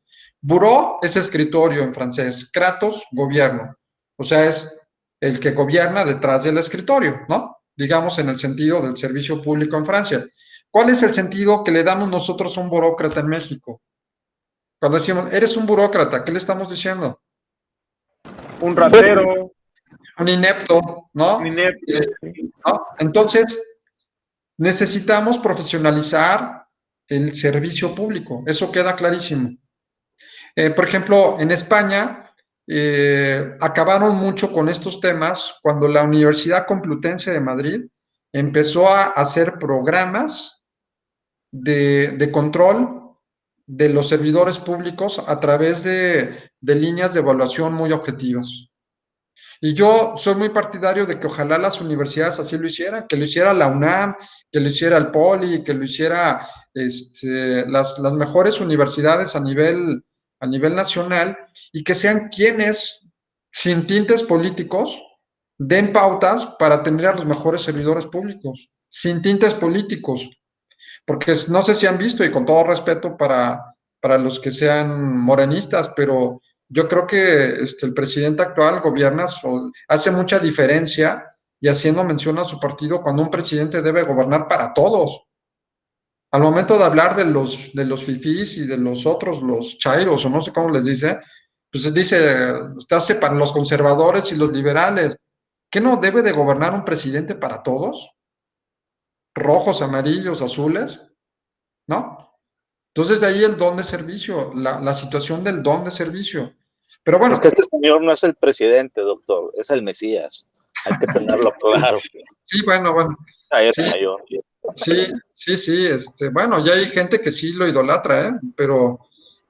Speaker 1: Buró es escritorio en francés, kratos, gobierno. O sea, es el que gobierna detrás del escritorio, ¿no? Digamos en el sentido del servicio público en Francia. ¿Cuál es el sentido que le damos nosotros a un burócrata en México? Cuando decimos, eres un burócrata, ¿qué le estamos diciendo?
Speaker 2: Un ratero,
Speaker 1: Un inepto,
Speaker 2: un
Speaker 1: ¿no?
Speaker 2: inepto.
Speaker 1: ¿No? Entonces, necesitamos profesionalizar el servicio público, eso queda clarísimo. Por ejemplo, en España acabaron mucho con estos temas cuando la Universidad Complutense de Madrid empezó a hacer programas de control de los servidores públicos a través de líneas de evaluación muy objetivas. Y yo soy muy partidario de que ojalá las universidades así lo hicieran, que lo hiciera la UNAM, que lo hiciera el POLI, que lo hiciera las mejores universidades a nivel nacional y que sean quienes, sin tintes políticos, den pautas para tener a los mejores servidores públicos, sin tintes políticos. Porque no sé si han visto, y con todo respeto para los que sean morenistas, pero yo creo que el presidente actual gobierna, hace mucha diferencia y haciendo mención a su partido cuando un presidente debe gobernar para todos. Al momento de hablar de los fifís y de los otros, los chairos, o no sé cómo les dice, pues dice, usted hace para los conservadores y los liberales. ¿Qué no debe de gobernar un presidente para todos? Rojos, amarillos, azules, ¿no? Entonces, de ahí el don de servicio, la situación del don de servicio. Pero bueno.
Speaker 4: Es que este señor no es el presidente, doctor, es el Mesías. Hay que tenerlo claro.
Speaker 1: Sí, bueno.
Speaker 4: Ahí
Speaker 1: Sí,
Speaker 4: está yo.
Speaker 1: sí, bueno, ya hay gente que sí lo idolatra, ¿eh? Pero,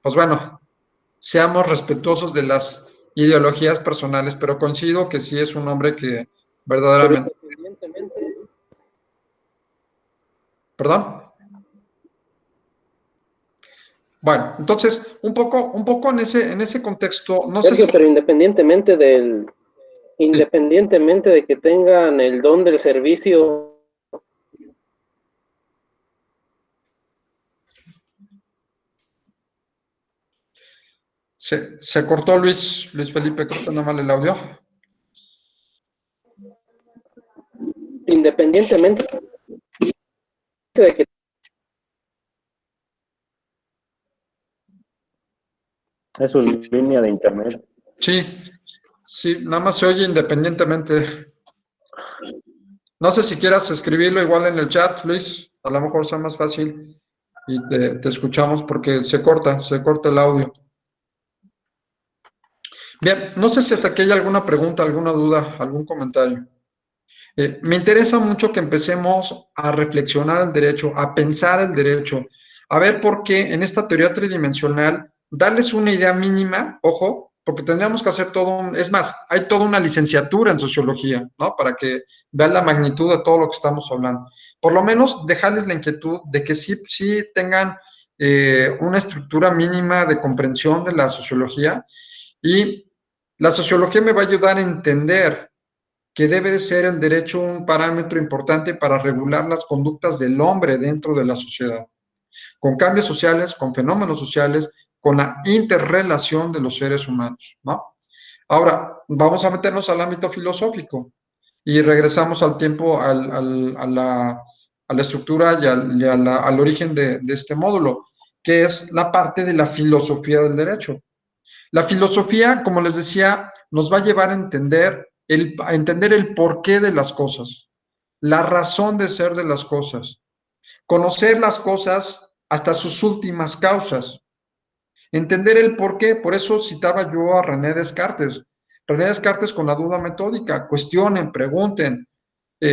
Speaker 1: pues bueno, seamos respetuosos de las ideologías personales, pero coincido que sí es un hombre que verdaderamente. ¿Perdón? Bueno, entonces, un poco en ese contexto, no
Speaker 3: Sergio,
Speaker 1: sé si...
Speaker 3: pero independientemente de que tengan el don del servicio,
Speaker 1: Se cortó Luis Felipe, creo que anda mal el audio.
Speaker 3: Independientemente de que
Speaker 6: Es su línea de internet.
Speaker 1: Sí, nada más se oye independientemente. No sé si quieras escribirlo igual en el chat, Luis, a lo mejor sea más fácil y te escuchamos porque se corta el audio. Bien, no sé si hasta aquí hay alguna pregunta, alguna duda, algún comentario. Me interesa mucho que empecemos a reflexionar el derecho, a pensar el derecho, a ver por qué en esta teoría tridimensional, darles una idea mínima, ojo, porque tendríamos que hacer todo es más, hay toda una licenciatura en sociología, ¿no? Para que vean la magnitud de todo lo que estamos hablando. Por lo menos dejarles la inquietud de que sí tengan una estructura mínima de comprensión de la sociología, y la sociología me va a ayudar a entender que debe de ser el derecho un parámetro importante para regular las conductas del hombre dentro de la sociedad, con cambios sociales, con fenómenos sociales, con la interrelación de los seres humanos, ¿no? Ahora, vamos a meternos al ámbito filosófico y regresamos al tiempo, a la estructura y al origen de este módulo, que es la parte de la filosofía del derecho. La filosofía, como les decía, nos va a llevar a entender el porqué de las cosas, la razón de ser de las cosas, conocer las cosas hasta sus últimas causas, entender el porqué. Por eso citaba yo a René Descartes. René Descartes con la duda metódica, cuestionen, pregunten.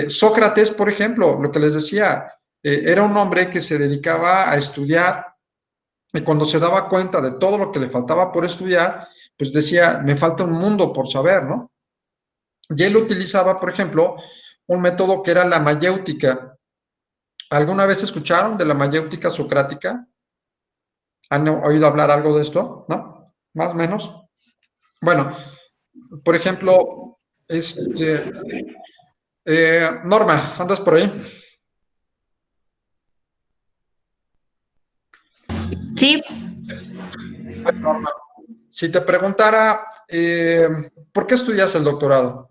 Speaker 1: Sócrates, por ejemplo, lo que les decía, era un hombre que se dedicaba a estudiar, y cuando se daba cuenta de todo lo que le faltaba por estudiar, pues decía, me falta un mundo por saber, ¿no? Y él utilizaba, por ejemplo, un método que era la mayéutica. ¿Alguna vez escucharon de la mayéutica socrática? ¿Han oído hablar algo de esto? ¿No? Más o menos. Bueno, por ejemplo, Norma, ¿andas por ahí?
Speaker 5: Sí,
Speaker 1: Norma, si te preguntara, ¿por qué estudias el doctorado?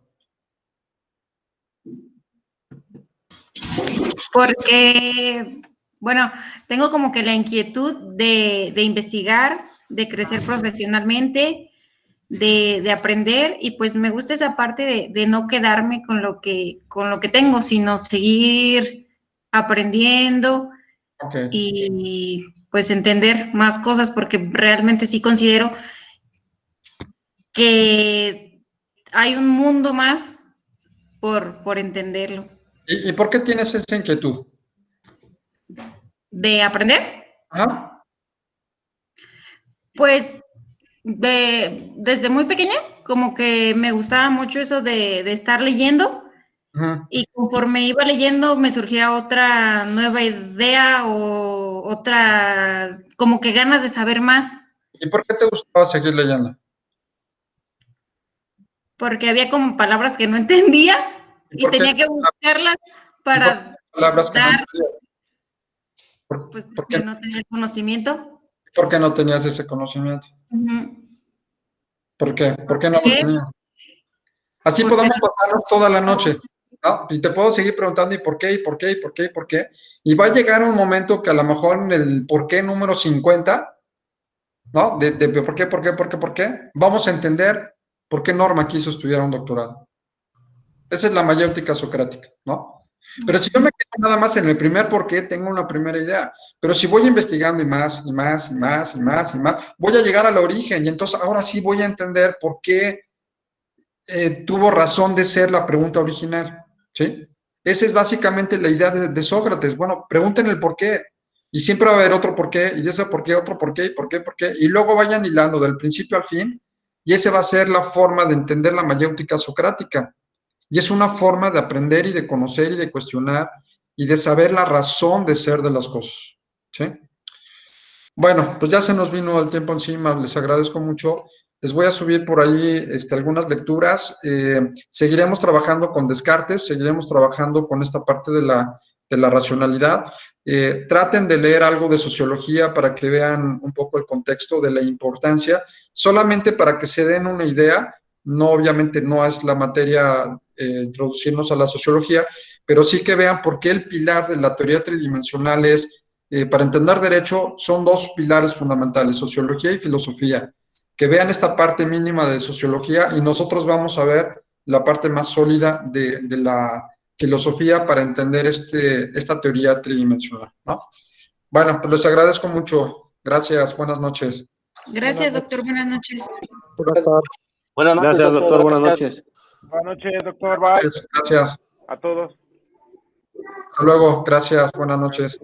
Speaker 5: porque, bueno, tengo como que la inquietud de investigar, de crecer profesionalmente, de aprender, y pues me gusta esa parte de no quedarme con lo que tengo, sino seguir aprendiendo
Speaker 1: Okay.
Speaker 5: y pues entender más cosas, porque realmente sí considero que hay un mundo más por entenderlo.
Speaker 1: ¿Y por qué tienes esa inquietud?
Speaker 5: ¿De aprender?
Speaker 1: Ajá.
Speaker 5: Pues desde muy pequeña, como que me gustaba mucho eso de estar leyendo,
Speaker 1: Ajá.
Speaker 5: y conforme iba leyendo me surgía otra nueva idea o otras, como que ganas de saber más,
Speaker 1: ¿Y por qué te gustaba seguir leyendo?
Speaker 5: porque había como palabras que no entendía
Speaker 1: ¿Y
Speaker 5: y
Speaker 1: por qué
Speaker 5: tenía que buscarlas para
Speaker 1: palabras que no
Speaker 5: dar,
Speaker 1: entendías?
Speaker 5: pues
Speaker 1: ¿Por
Speaker 5: porque no tenía el conocimiento.
Speaker 1: qué no tenías ese conocimiento?
Speaker 5: Uh-huh.
Speaker 1: ¿Por qué? ¿Por qué no lo
Speaker 5: ¿Qué?
Speaker 1: tenías? Así
Speaker 5: Porque
Speaker 1: podemos pasarnos toda la noche, ¿no? Y te puedo seguir preguntando, ¿y por qué? ¿Y por qué? ¿Y por qué? ¿Y por qué? Y va a llegar un momento que a lo mejor en el por qué número 50, ¿no? De por qué, por qué, por qué, por qué, vamos a entender por qué Norma quiso estudiar un doctorado. Esa es la mayéutica socrática, ¿no? Pero si yo me quedo nada más en el primer por qué, tengo una primera idea. Pero si voy investigando y más, y más, y más, y más, y más, voy a llegar al origen, y entonces ahora sí voy a entender por qué tuvo razón de ser la pregunta original, ¿sí? Esa es básicamente la idea de Sócrates. Bueno, pregunten el por qué, y siempre va a haber otro por qué, y de ese por qué, otro por qué, y por qué, y luego vayan hilando del principio al fin, y esa va a ser la forma de entender la mayéutica socrática. Y es una forma de aprender y de conocer y de cuestionar y de saber la razón de ser de las cosas, ¿sí? Bueno, pues ya se nos vino el tiempo encima, les agradezco mucho. Les voy a subir por ahí algunas lecturas. Seguiremos trabajando con Descartes, seguiremos trabajando con esta parte de la racionalidad, traten de leer algo de sociología para que vean un poco el contexto de la importancia, solamente para que se den una idea. No, obviamente no es la materia introducirnos a la sociología, pero sí que vean por qué el pilar de la teoría tridimensional es, para entender derecho, son dos pilares fundamentales, sociología y filosofía. Que vean esta parte mínima de sociología y nosotros vamos a ver la parte más sólida de la filosofía para entender esta teoría tridimensional, ¿no? Bueno, pues les agradezco mucho. Gracias, buenas noches.
Speaker 5: Gracias, doctor. Buenas noches.
Speaker 6: Doctor.
Speaker 4: Buenas noches,
Speaker 6: Gracias, doctor. Buenas
Speaker 4: gracias.
Speaker 6: noches.
Speaker 2: Buenas noches, doctor. Bye.
Speaker 1: Gracias.
Speaker 2: A todos.
Speaker 1: Hasta luego. Gracias. Buenas noches.